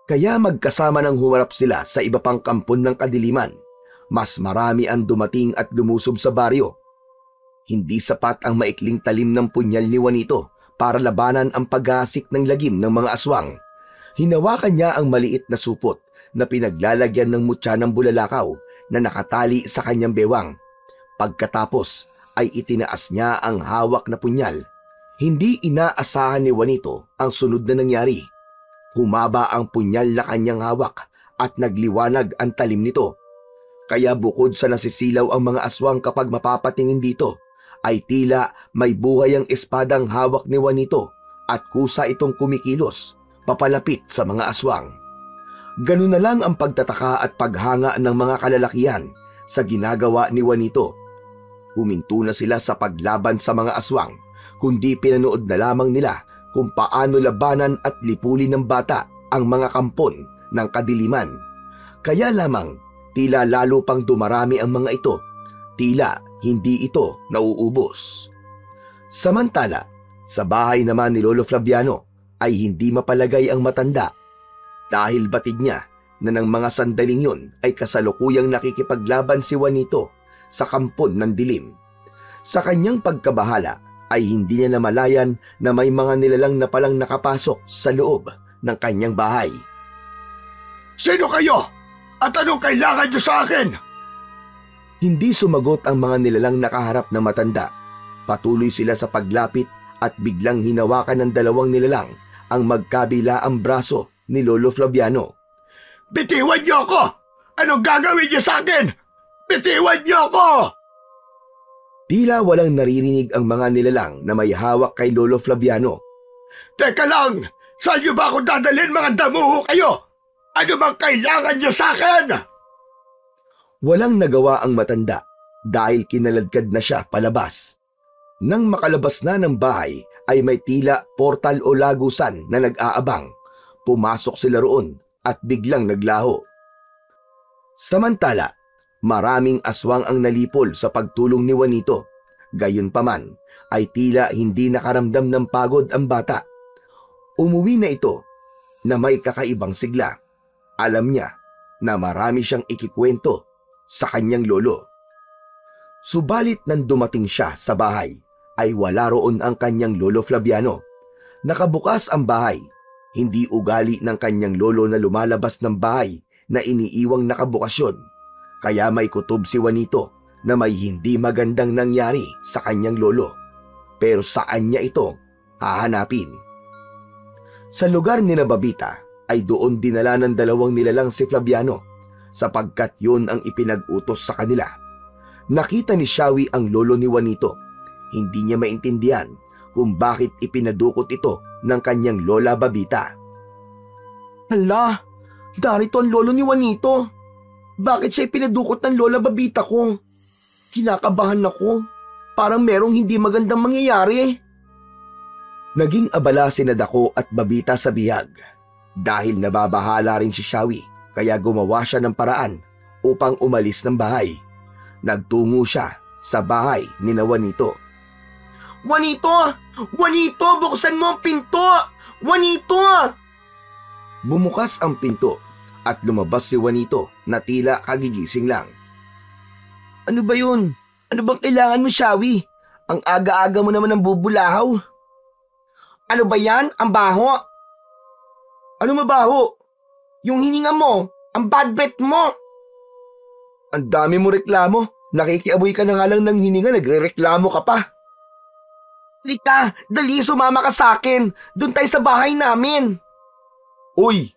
Kaya magkasama nang humarap sila sa iba pang kampon ng kadiliman. Mas marami ang dumating at lumusob sa baryo. Hindi sapat ang maikling talim ng punyal ni Juanito para labanan ang paghasik ng lagim ng mga aswang. Hinawakan niya ang maliit na supot na pinaglalagyan ng mutya ng bulalakaw na nakatali sa kanyang bewang. Pagkatapos ay itinaas niya ang hawak na punyal. Hindi inaasahan ni Juanito ang sunod na nangyari. Humaba ang punyal na kanyang hawak at nagliwanag ang talim nito. Kaya bukod sa nasisilaw ang mga aswang kapag mapapatingin dito, ay tila may buhay ang espadang hawak ni Juanito at kusa itong kumikilos papalapit sa mga aswang. Ganun na lang ang pagtataka at paghanga ng mga kalalakihan sa ginagawa ni Juanito. Huminto na sila sa paglaban sa mga aswang, kundi pinanood na lamang nila kung paano labanan at lipulin ng bata ang mga kampon ng kadiliman. Kaya lamang tila lalo pang dumarami ang mga ito. Tila hindi ito nauubos. Samantala, sa bahay naman ni Lolo Flaviano ay hindi mapalagay ang matanda dahil batid niya na ng mga sandaling yun ay kasalukuyang nakikipaglaban si Juanito sa kampon ng dilim. Sa kanyang pagkabahala ay hindi niya namalayan na may mga nilalang na palang nakapasok sa loob ng kanyang bahay. Sino kayo? At anong kailangan niyo sa akin? Hindi sumagot ang mga nilalang nakaharap na matanda. Patuloy sila sa paglapit at biglang hinawakan ng dalawang nilalang ang magkabilaang braso ni Lolo Flaviano. Bitiwan niyo ako! Anong gagawin niyo sa akin? Bitiwan niyo ako! Tila walang naririnig ang mga nilalang na may hawak kay Lolo Flaviano. Teka lang! Saan niyo ba ako dadalhin, mga damuho kayo? Ano bang kailangan niyo sa akin? Walang nagawa ang matanda dahil kinaladkad na siya palabas. Nang makalabas na ng bahay ay may tila portal o lagusan na nag-aabang. Pumasok sila roon at biglang naglaho. Samantala, maraming aswang ang nalipol sa pagtulong ni Juanito. Gayunpaman ay tila hindi nakaramdam ng pagod ang bata. Umuwi na ito na may kakaibang sigla. Alam niya na marami siyang ikikwento sa kanyang lolo. Subalit nang dumating siya sa bahay, ay wala roon ang kanyang Lolo Flaviano. Nakabukas ang bahay. Hindi ugali ng kanyang lolo na lumalabas ng bahay na iniiwang nakabukasyon. Kaya may kutob si Juanito na may hindi magandang nangyari sa kanyang lolo. Pero saan niya ito hahanapin? Sa lugar ni Babita ay doon dinala ng dalawang nilalang si Flaviano sapagkat yun ang ipinag-utos sa kanila. Nakita ni Shawi ang lolo ni Juanito. Hindi niya maintindihan kung bakit ipinadukot ito ng kanyang lola Babita. Hala, darito ang lolo ni Juanito. Bakit siya ipinadukot ng lola Babita ko? Kinakabahan ako. Parang merong hindi magandang mangyayari. Naging abala sina Dako at Babita sa bihag. Dahil nababahala rin si Shawi, kaya gumawa siya ng paraan upang umalis ng bahay. Nagtungo siya sa bahay ni Juanito. Juanito! Juanito, buksan mo ang pinto! Juanito! Bumukas ang pinto at lumabas si Juanito na tila kagigising lang. Ano ba yun? Ano bang kailangan mo, Shawi? Ang aga-aga mo naman ng bubulahaw. Ano ba yan? Ang baho? Ano mabaho? Yung hininga mo, ang bad breath mo. Ang dami mo reklamo. Nakikiaboy ka na nga lang ng hininga, nagre-reklamo ka pa. Lika, dali sumama ka sa akin. Doon tayo sa bahay namin. Uy,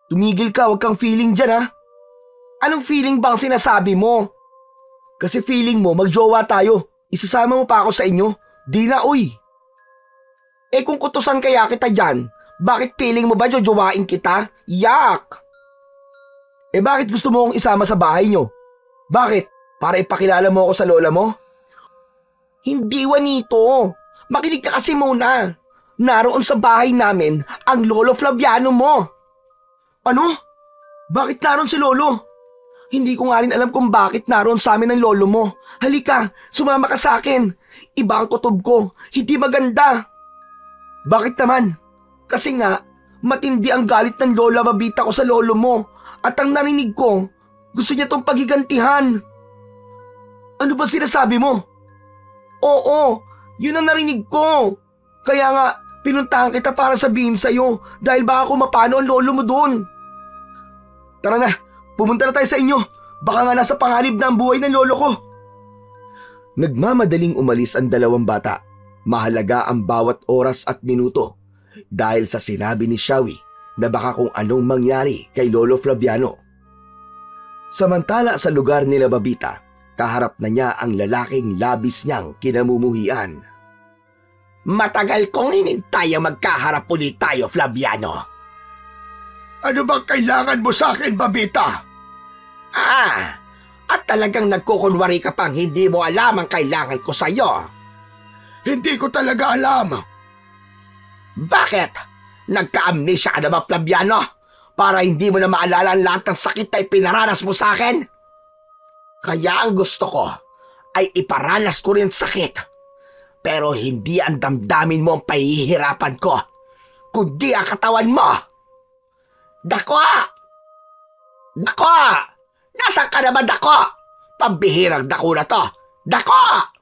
tumigil ka, wag kang feeling dyan ha. Anong feeling bang sinasabi mo? Kasi feeling mo, magjowa tayo. Isasama mo pa ako sa inyo. Di na, uy. Eh kung kutusan kaya kita dyan, bakit feeling mo ba jojowain kita? Yak! Eh bakit gusto mo akong isama sa bahay nyo? Bakit? Para ipakilala mo ako sa lola mo? Hindi, Juanito. Makinig ka kasi muna. Naroon sa bahay namin ang lolo Flaviano mo. Ano? Bakit naroon si lolo? Hindi ko nga rin alam kung bakit naroon sa amin ang lolo mo. Halika, sumama ka sa akin. Iba ang kutob ko. Hindi maganda. Bakit naman? Kasi nga, matindi ang galit ng lola Babita ko sa lolo mo. At ang narinig ko, gusto niya tong paghigantihan. Ano ba sinasabi mo? Oo, yun ang narinig ko. Kaya nga, pinuntahan kita para sabihin sa'yo dahil baka kumapano ang lolo mo doon. Tara na, pumunta na tayo sa inyo. Baka nga nasa panganib na ang buhay ng lolo ko. Nagmamadaling umalis ang dalawang bata. Mahalaga ang bawat oras at minuto dahil sa sinabi ni Shawi na baka kung anong mangyari kay Lolo Flaviano. Samantala sa lugar nila Babita, kaharap na niya ang lalaking labis niyang kinamumuhian. Matagal kong hinintay ang magkaharap ulit tayo, Flaviano. Ano bang kailangan mo sa akin, Babita? At talagang nagkukunwari ka pang hindi mo alam ang kailangan ko sa'yo. Hindi ko talaga alam. Bakit? Nagka-amnesia ka na ba, Flaviano? Para hindi mo na maalala ang lahat ng sakit na ipinaranas mo sa akin? Kaya ang gusto ko ay iparanas ko rin sakit. Pero hindi ang damdamin mo ang pahihirapan ko, kundi ang katawan mo. Dako! Dako! Nasaan ka naman, Dako? Pambihirang dako na to. Dako!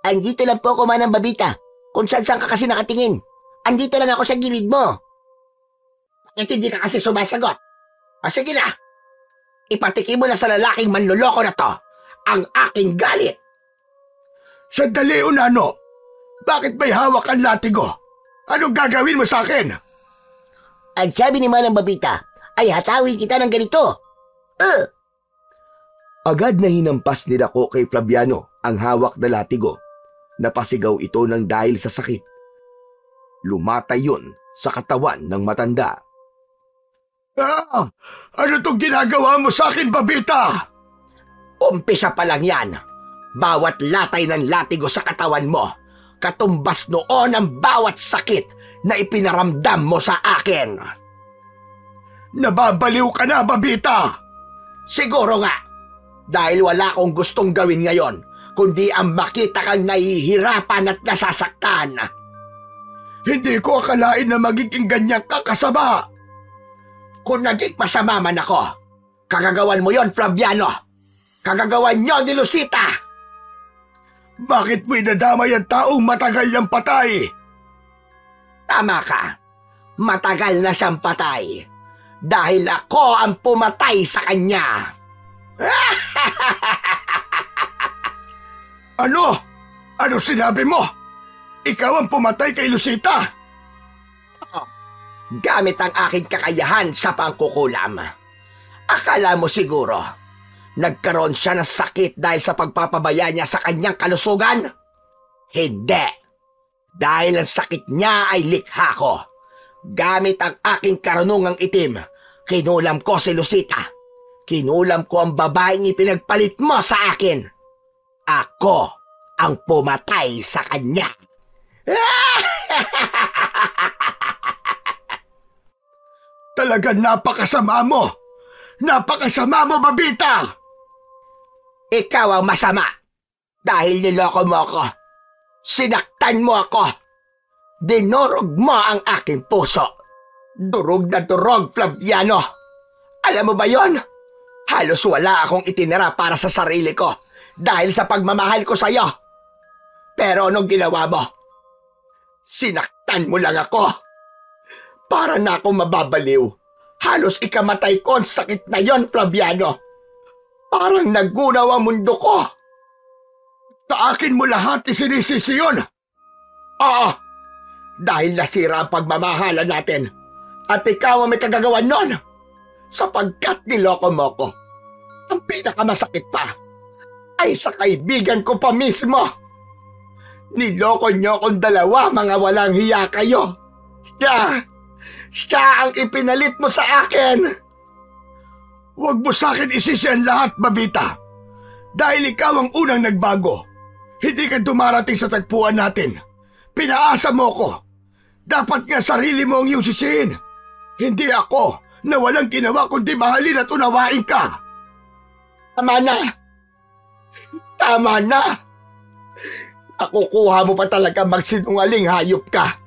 Andito lang po ako, Manang Babita. Kung saan ka kasi nakatingin. Andito lang ako sa gilid mo. Bakit hindi ka kasi sumasagot? Sige na. Ipatikim mo na sa lalaking manloloko na to ang aking galit. Sandali, Unano. Bakit may hawak ang latigo? Anong gagawin mo sa akin? Ang sabi ni Manang Babita ay hatawin kita ng ganito. Agad na hinampas ni Dako kay Flaviano ang hawak na latigo. Napasigaw ito ng dahil sa sakit. Lumatay yun sa katawan ng matanda. Ano tong ginagawa mo sa akin, Babita? Umpisa pa lang yan. Bawat latay ng latigo sa katawan mo, katumbas noon ang bawat sakit na ipinaramdam mo sa akin. Nababaliw ka na, Babita. Siguro nga, dahil wala akong gustong gawin ngayon, kundi ang makita kang nahihirapan at nasasaktan. Hindi ko akalain na magiging ganyan ka kasama. Kung naging masama man ako, kagagawan mo yon, Flaviano. Kagagawan nyo ni Lucita. Bakit mo inadamay ang taong matagal niyang patay? Tama ka. Matagal na siyang patay. Dahil ako ang pumatay sa kanya. Ano? Ano sinabi mo? Ikaw ang pumatay kay Lucita? Gamit ang aking kakayahan sa pangkukulam. Akala mo siguro, nagkaroon siya ng sakit dahil sa pagpapabaya niya sa kanyang kalusugan? Hindi. Dahil ang sakit niya ay likha ko. Gamit ang aking karunungang itim, kinulam ko si Lucita. Kinulam ko ang babaeng ipinagpalit mo sa akin. Ako ang pumatay sa kanya. Talagang napakasama mo! Napakasama mo, Babita! Ikaw ang masama dahil niloko mo ako. Sinaktan mo ako. Dinurog mo ang aking puso. Durog na durog, Flaviano. Alam mo ba yon? Halos wala akong itinira para sa sarili ko dahil sa pagmamahal ko sa'yo. Pero anong ginawa mo? Sinaktan mo lang ako. Para na akong mababaliw. Halos ikamatay ko ang sakit na yon, Flaviano. Parang nagunaw ang mundo ko. Sa akin mo lahat isinisisi yun. Oo, dahil nasira ang pagmamahalan natin at ikaw ang may kagagawan nun sapagkat niloko mo ko. Ang pinakamasakit pa ay sa kaibigan ko pa mismo. Niloko niyo akong dalawa, mga walang hiya kayo. Siya ang ipinalit mo sa akin. Huwag mo sa akin isisi ang lahat, Babita. Dahil ikaw ang unang nagbago. Hindi ka dumarating sa tagpuan natin. Pinaasa mo ko. Dapat nga sarili mo ang iyong sisihin. Hindi ako na walang ginawa kundi mahalin at unawain ka. Tama na. Tama na. Nakukuha mo pa talaga magsinungaling, hayop ka.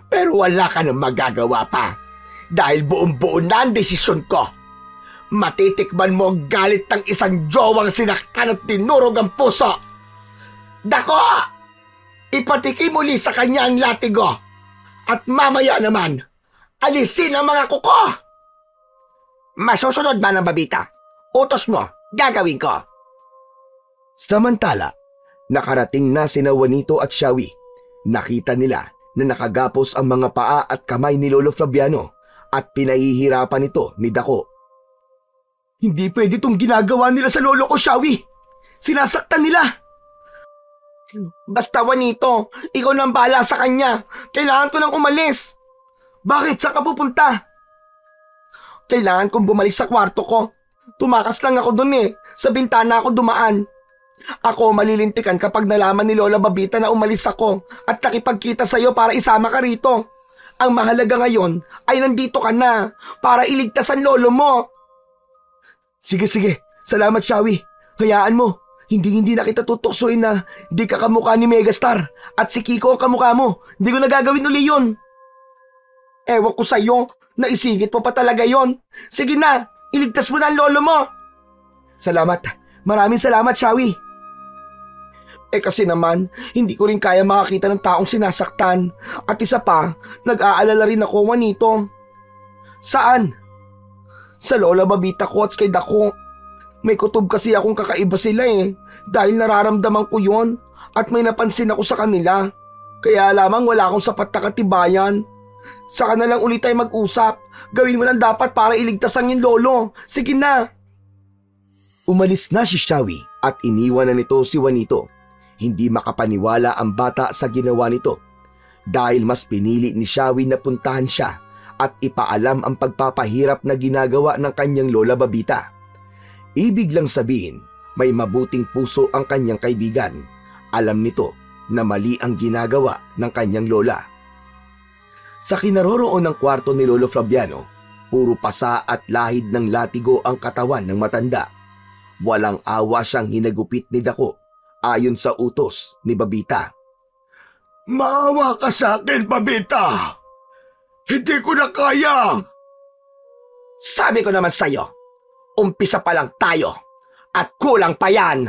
Pero wala ka nang magagawa pa. Dahil buong-buo na ang desisyon ko. Matitikman mo ang galit ng isang jowang sinaktan at tinurog ang puso. Dako! Ipatikim muli sa kanya ang latigo. At mamaya naman, alisin ang mga kuko. Masusunod ba ng Babita? Utos mo, gagawin ko. Samantala, nakarating na sina Juanito at Shawi. Nakita nila na nakagapos ang mga paa at kamay ni Lolo Flaviano at pinahihirapan ito ni Dako. Hindi pwede itong ginagawa nila sa lolo ko, Shawi. Sinasaktan nila. Basta, Juanito, ikaw nang bahala sa kanya. Kailangan ko nang umalis. Bakit? Saan ka pupunta? Kailangan kong bumalik sa kwarto ko. Tumakas lang ako dun eh. Sa bintana ako dumaan. Ako malilintikan kapag nalaman ni Lola Babita na umalis ako at nakipagkita sa'yo para isama ka rito. Ang mahalaga ngayon ay nandito ka na para iligtas ang lolo mo. Sige. Salamat, Shawi. Hayaan mo. Hindi na kita tutuksoin na di ka kamukha ni Megastar at si Kiko ang kamukha mo. Hindi ko na gagawin uli yun. Ewan ko sa'yo, naisigit mo pa talaga yon. Sige na, iligtas mo na ang lolo mo. Salamat. Maraming salamat, Shawi. Kasi naman, hindi ko rin kaya makakita ng taong sinasaktan. At isa pa, nag-aalala rin ako, Juanito. Saan? Sa Lola Babita ko at kay Dako. May kutob kasi akong kakaiba sila eh. Dahil nararamdaman ko yon at may napansin ako sa kanila. Kaya lamang wala akong sapat na katibayan. Saka na lang ulit tayo mag-usap. Gawin mo lang dapat para iligtas ang yung lolo. Sige na. Umalis na si Shawi at iniwan na nito si Juanito. Hindi makapaniwala ang bata sa ginawa nito. Dahil mas pinili ni Shawi na puntahan siya at ipaalam ang pagpapahirap na ginagawa ng kanyang Lola Babita. Ibig lang sabihin, may mabuting puso ang kanyang kaibigan. Alam nito na mali ang ginagawa ng kanyang lola. Sa kinaroroon ng kwarto ni Lolo Flaviano, puro pasa at lahid ng latigo ang katawan ng matanda. Walang awa siyang hinagupit ni Dako ayon sa utos ni Babita. Maawa ka sa akin, Babita. Hindi ko na kaya. Sabi ko naman sa'yo, umpisa pa lang tayo at kulang pa yan.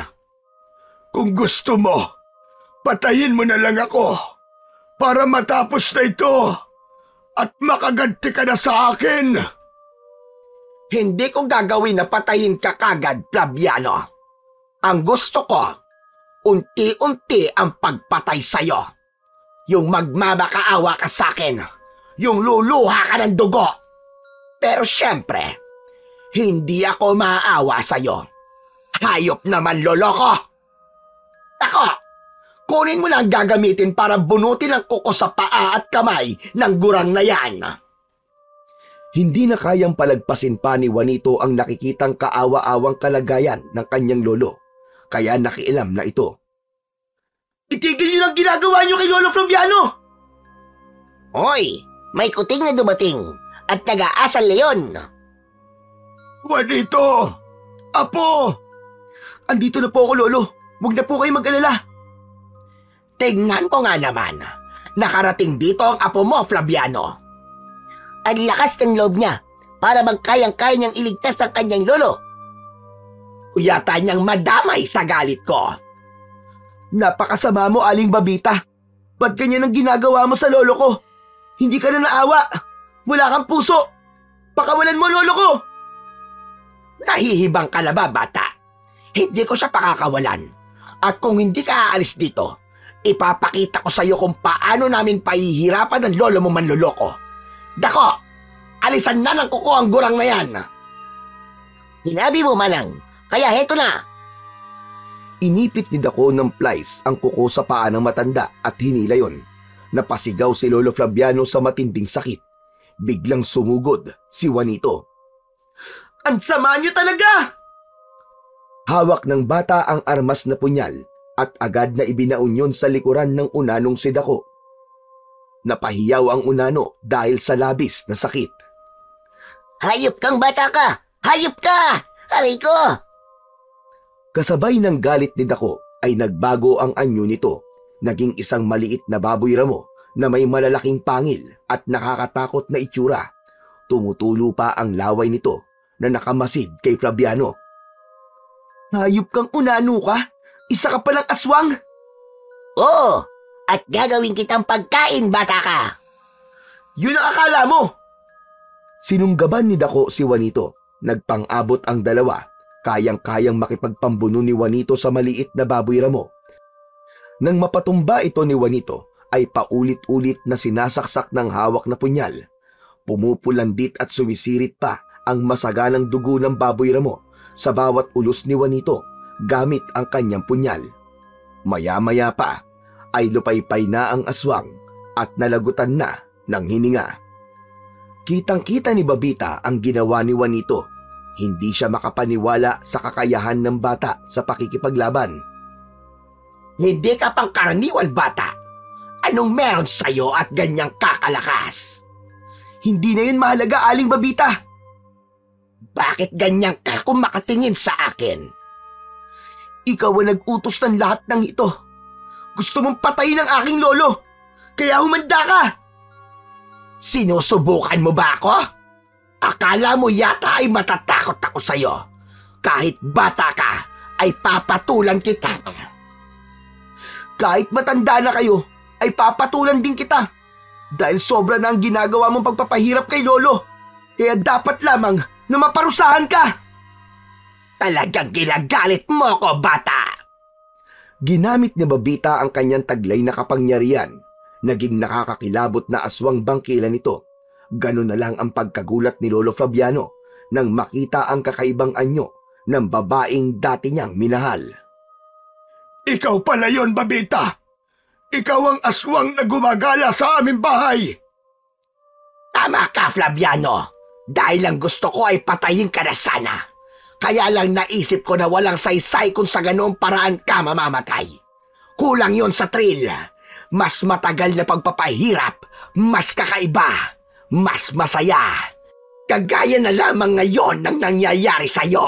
Kung gusto mo, patayin mo na lang ako para matapos na ito at makaganti ka na sa akin. Hindi ko gagawin na patayin ka kagad, Flaviano. Ang gusto ko, unti-unti ang pagpatay sa'yo. Yung magmamakaawa ka sa akin, yung luluha ka ng dugo. Pero syempre, hindi ako maaawa sa'yo. Hayop naman, lolo ko. Ako, kunin mo na ang gagamitin para bunutin ang kuko sa paa at kamay ng gurang na yan. Hindi na kayang palagpasin pa ni Juanito ang nakikitang kaawa-awang kalagayan ng kanyang lolo. Kaya nakialam na ito. Itigil niyo lang ginagawa niyo kay Lolo Flaviano! Hoy, may kuting na dumating at taga-asal leon. Juanito! Apo! Andito na po ako, Lolo. Huwag na po kayo mag-alala. Tingnan mo nga naman. Nakarating dito ang apo mo, Flaviano. Ang lakas ng loob niya para bang kayang-kaya niyang iligtas ang kanyang lolo. Yata niyang madamay sa galit ko. Napakasama mo, Aling Babita. Ba't ganyan ang ginagawa mo sa lolo ko? Hindi ka na naawa. Wala kang puso. Pakawalan mo lolo ko. Nahihibang ka na ba, bata? Hindi ko siya pakakawalan. At kung hindi ka aalis dito, ipapakita ko sa iyo kung paano namin pahihirapan ng lolo mo manloloko. Dako! Alisan na ng kuko ang gurang na yan! Hinabi mo, Manang. Kaya heto na. Inipit ni Dako ng plies ang kuko sa paa ng matanda at hinila yon. Napasigaw si Lolo Flaviano sa matinding sakit. Biglang sumugod si Juanito. Ang sama niyo talaga! Hawak ng bata ang armas na punyal at agad na ibinaon yon sa likuran ng unanong si Dako. Napahiyaw ang unano dahil sa labis na sakit. Hayop kang bata ka! Hayop ka! Aray ko! Kasabay ng galit ni Dako ay nagbago ang anyo nito. Naging isang maliit na baboy ramo na may malalaking pangil at nakakatakot na itsura. Tumutulo pa ang laway nito na nakamasid kay Flaviano. Hayop kang unano ka? Isa ka palang aswang? Oo! At gagawin kitang pagkain, bata ka! Yun ang akala mo! Sinunggaban ni Dako si Juanito. Nagpang-abot ang dalawa. Kayang-kayang makipagpambuno ni Juanito sa maliit na baboy ramo. Nang mapatumba ito ni Juanito, ay paulit-ulit na sinasaksak ng hawak na punyal. Pumupulandit at sumisirit pa ang masaganang dugo ng baboy ramo sa bawat ulos ni Juanito gamit ang kanyang punyal. Maya-maya pa ay lupaypay na ang aswang at nalagutan na ng hininga. Kitang-kita ni Babita ang ginawa ni Juanito. Hindi siya makapaniwala sa kakayahan ng bata sa pakikipaglaban. Hindi ka pang karaniwan, bata. Anong meron sa'yo at ganyang kakalakas? Hindi na yun mahalaga, Aling Babita. Bakit ganyan ka kung makatingin sa akin? Ikaw ang nag-utos ng lahat ng ito. Gusto mong patayin ang aking lolo. Kaya humanda ka. Sinusubukan mo ba ako? Akala mo yata ay matatakot ako sa'yo. Kahit bata ka, ay papatulan kita. Kahit matanda na kayo, ay papatulan din kita. Dahil sobra na ang ginagawa mong pagpapahirap kay lolo. Kaya dapat lamang na maparusahan ka. Talagang ginagalit mo ko, bata. Ginamit ni Babita ang kanyang taglay na kapangyarihan. Naging nakakakilabot na aswang bangkila nito. Ganun na lang ang pagkagulat ni Lolo Flaviano nang makita ang kakaibang anyo ng babaeng dati niyang minahal. Ikaw pala yon, Babita! Ikaw ang aswang na gumagala sa aming bahay! Tama ka, Flaviano. Dahil lang gusto ko ay patayin ka na sana. Kaya lang naisip ko na walang saysay kung sa ganoong paraan ka mamamatay. Kulang yon sa thrill. Mas matagal na pagpapahirap, mas kakaiba, mas masaya. Kagaya na lamang ngayon ng nangyayari sa'yo.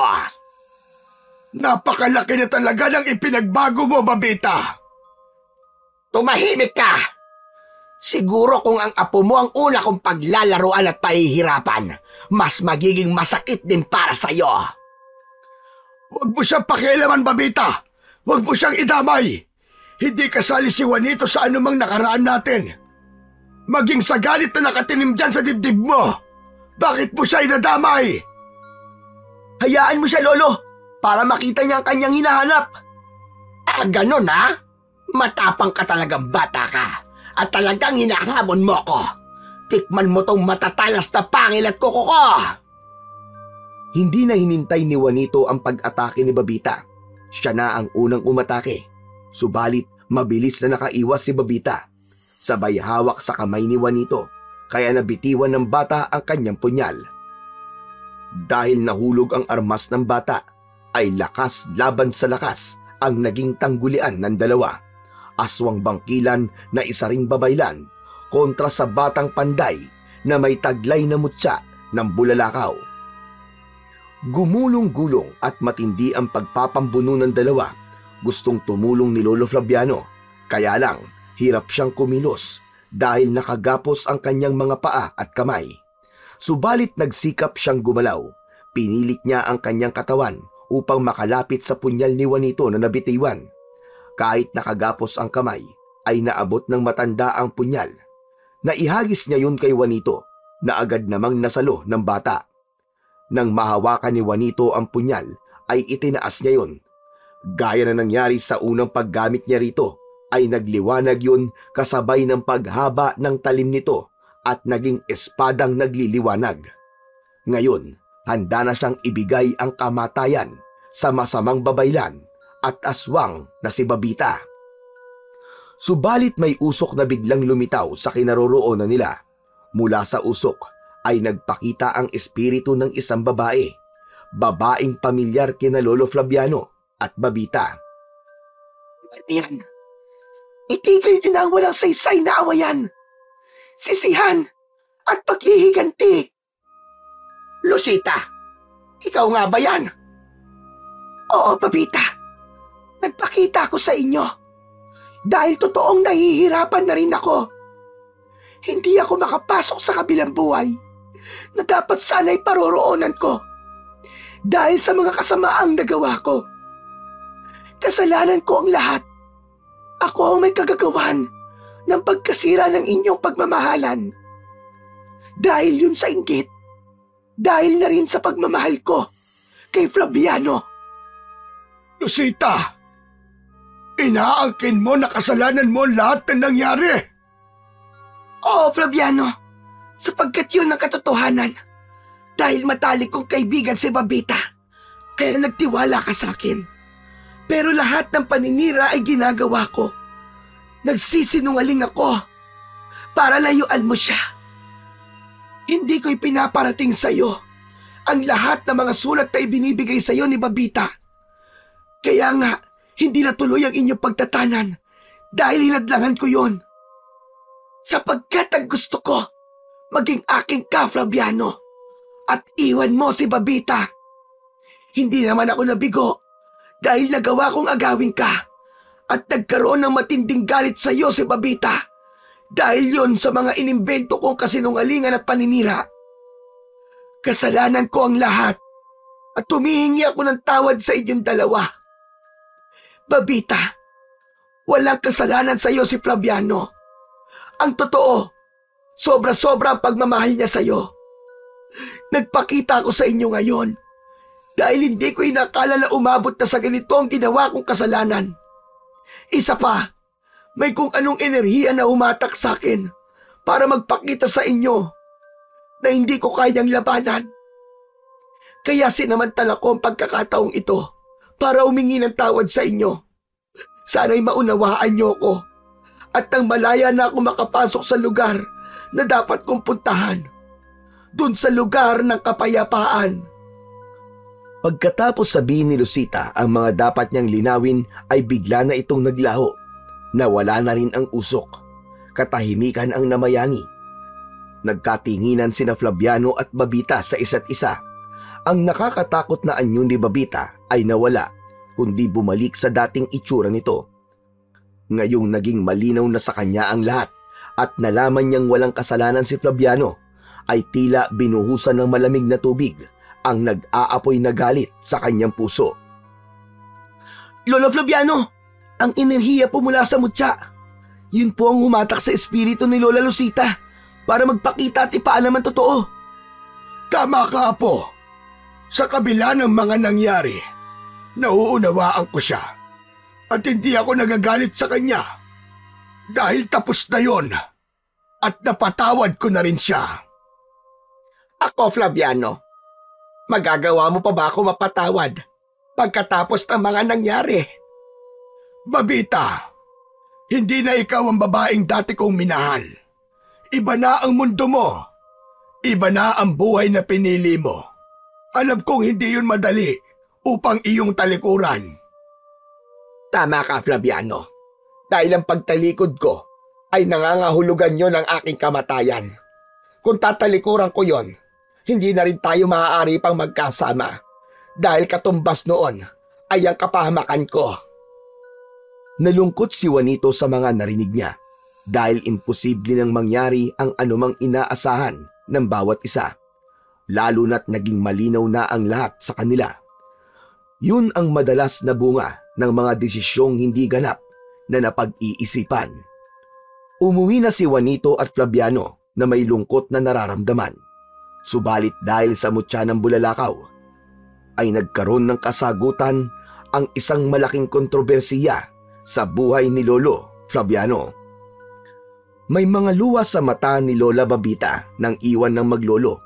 Napakalaki na talaga ng ipinagbago mo, Babita! Tumahimik ka! Siguro kung ang apo mo ang una kong paglalaruan at pahihirapan, mas magiging masakit din para sa'yo. Huwag mo siyang pakialaman, Babita! Huwag mo siyang idamay! Hindi kasali si Juanito sa anumang nakaraan natin. Maging sa galit na nakatinim dyan sa dibdib mo. Bakit mo siya inadamay? Hayaan mo siya, Lolo, para makita niya ang kanyang hinahanap. Ganon ha? Matapang ka talagang bata ka. At talagang hinahamon mo ko. Tikman mo tong matatalas na pangil at kuko ko. Hindi na hinintay ni Juanito ang pag-atake ni Babita. Siya na ang unang umatake. Subalit mabilis na nakaiwas si Babita. Sabay hawak sa kamay ni Juanito, kaya nabitiwan ng bata ang kanyang punyal. Dahil nahulog ang armas ng bata, ay lakas laban sa lakas ang naging tanggulian ng dalawa. Aswang bangkilan na isa ring babaylan kontra sa batang panday na may taglay na mutya ng bulalakaw. Gumulong-gulong at matindi ang pagpapambuno ng dalawa. Gustong tumulong ni Lolo Flaviano, Kaya lang, hirap siyang kumilos dahil nakagapos ang kanyang mga paa at kamay. Subalit nagsikap siyang gumalaw. Pinilit niya ang kanyang katawan upang makalapit sa punyal ni Juanito na nabitiwan. Kahit nakagapos ang kamay, ay naabot ng matanda ang punyal. Naihagis niya yun kay Juanito na agad namang nasalo ng bata. Nang mahawakan ni Juanito ang punyal, ay itinaas niya yun. Gaya na nangyari sa unang paggamit niya rito, ay nagliwanag yun kasabay ng paghaba ng talim nito at naging espadang nagliliwanag. Ngayon, handa na siyang ibigay ang kamatayan sa masamang babaylan at aswang na si Babita. Subalit may usok na biglang lumitaw sa kinaroroonan nila. Mula sa usok ay nagpakita ang espiritu ng isang babae, babaeng pamilyar kina Lolo Flaviano at Babita. Yan. Itigil niyo na ang walang saysay na awayan, sisihan at paghihiganti. Lucita, ikaw nga ba yan? Oo, Babita. Nagpakita ako sa inyo. Dahil totoong nahihirapan na rin ako. Hindi ako makapasok sa kabilang buhay na dapat sana'y paroroonan ko dahil sa mga kasamaang nagawa ko. Kasalanan ko ang lahat. Ako ang may kagagawan ng pagkasira ng inyong pagmamahalan. Dahil yun sa inggit, dahil na rin sa pagmamahal ko kay Flaviano. Lucita, inaangkin mo na kasalanan mo lahat ng nangyari. Oo, Flaviano, sapagkat yun ang katotohanan. Dahil matalik kong kaibigan si Babita, kaya nagtiwala ka sa akin. Pero lahat ng paninira ay ginagawa ko. Nagsisinungaling ako para layuan mo siya. Hindi ko'y pinaparating sa'yo ang lahat ng mga sulat na ibinibigay sa'yo ni Babita. Kaya nga, hindi natuloy ang inyong pagtatanan dahil hinadlangan ko yon. Sapagkat ang gusto ko, maging aking ka, Flaviano, at iwan mo si Babita. Hindi naman ako nabigo dahil nagawa kong agawin ka at nagkaroon ng matinding galit sa iyo si Babita dahil yon sa mga inimbento kong kasinungalingan at paninira. Kasalanan ko ang lahat at humihingi ako ng tawad sa inyong dalawa. Babita, walang kasalanan sa iyo si Flaviano. Ang totoo, sobra-sobra ang pagmamahal niya sa iyo. Nagpakita ako sa inyo ngayon dahil hindi ko inakala na umabot na sa ganito ang ginawa kong kasalanan. Isa pa, may kung anong enerhiya na umatak sa akin para magpakita sa inyo na hindi ko kayang labanan. Kaya sinamantala ko ang pagkakataong ito para humingi ng tawad sa inyo. Sana'y maunawaan niyo ko at nang malaya na ako makapasok sa lugar na dapat kong puntahan, dun sa lugar ng kapayapaan. Pagkatapos sabihin ni Lucita ang mga dapat niyang linawin ay bigla na itong naglaho. Nawala na rin ang usok. Katahimikan ang namayani. Nagkatinginan sina Flaviano at Babita sa isa't isa. Ang nakakatakot na anyo ni Babita ay nawala, kundi bumalik sa dating itsura nito. Ngayong naging malinaw na sa kanya ang lahat at nalaman niyang walang kasalanan si Flaviano, ay tila binuhusan ng malamig na tubig ang nag-aapoy na galit sa kanyang puso. Lolo Flaviano, ang enerhiya po mula sa mutya. Yun po ang humatak sa espiritu ni Lola Lucita para magpakita at ipaalam ang totoo. Tama ka, Apo. Sa kabila ng mga nangyari, nauunawaan ko siya at hindi ako nagagalit sa kanya dahil tapos na yon at napatawad ko na rin siya. Ako, Flaviano, magagawa mo pa ba ako mapatawad pagkatapos ng mga nangyari? Babita, hindi na ikaw ang babaeng dati kong minahal. Iba na ang mundo mo. Iba na ang buhay na pinili mo. Alam kong hindi yun madali upang iyong talikuran. Tama ka, Flaviano. Dahil ang pagtalikod ko ay nangangahulugan yon ng aking kamatayan. Kung tatalikuran ko yon, hindi na rin tayo maaari pang magkasama dahil katumbas noon ay ang kapahamakan ko. Nalungkot si Juanito sa mga narinig niya dahil imposible nang mangyari ang anumang inaasahan ng bawat isa, lalo na't naging malinaw na ang lahat sa kanila. Yun ang madalas na bunga ng mga desisyong hindi ganap na napag-iisipan. Umuwi na si Juanito at Flaviano na may lungkot na nararamdaman. Subalit dahil sa mutya ng bulalakaw, ay nagkaroon ng kasagutan ang isang malaking kontrobersiya sa buhay ni Lolo Flaviano. May mga luha sa mata ni Lola Babita nang iwan ng maglolo.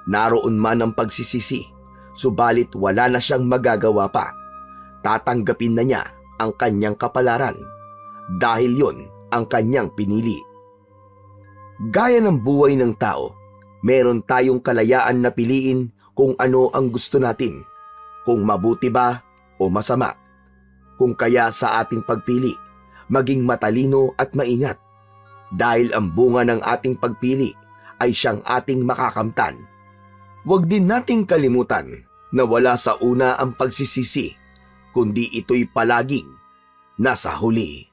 Naroon man ang pagsisisi, subalit wala na siyang magagawa pa. Tatanggapin na niya ang kanyang kapalaran dahil yon ang kanyang pinili. Gaya ng buhay ng tao, meron tayong kalayaan na piliin kung ano ang gusto natin, kung mabuti ba o masama. Kung kaya sa ating pagpili, maging matalino at maingat, dahil ang bunga ng ating pagpili ay siyang ating makakamtan. Huwag din nating kalimutan na wala sa una ang pagsisisi, kundi ito'y palaging nasa huli.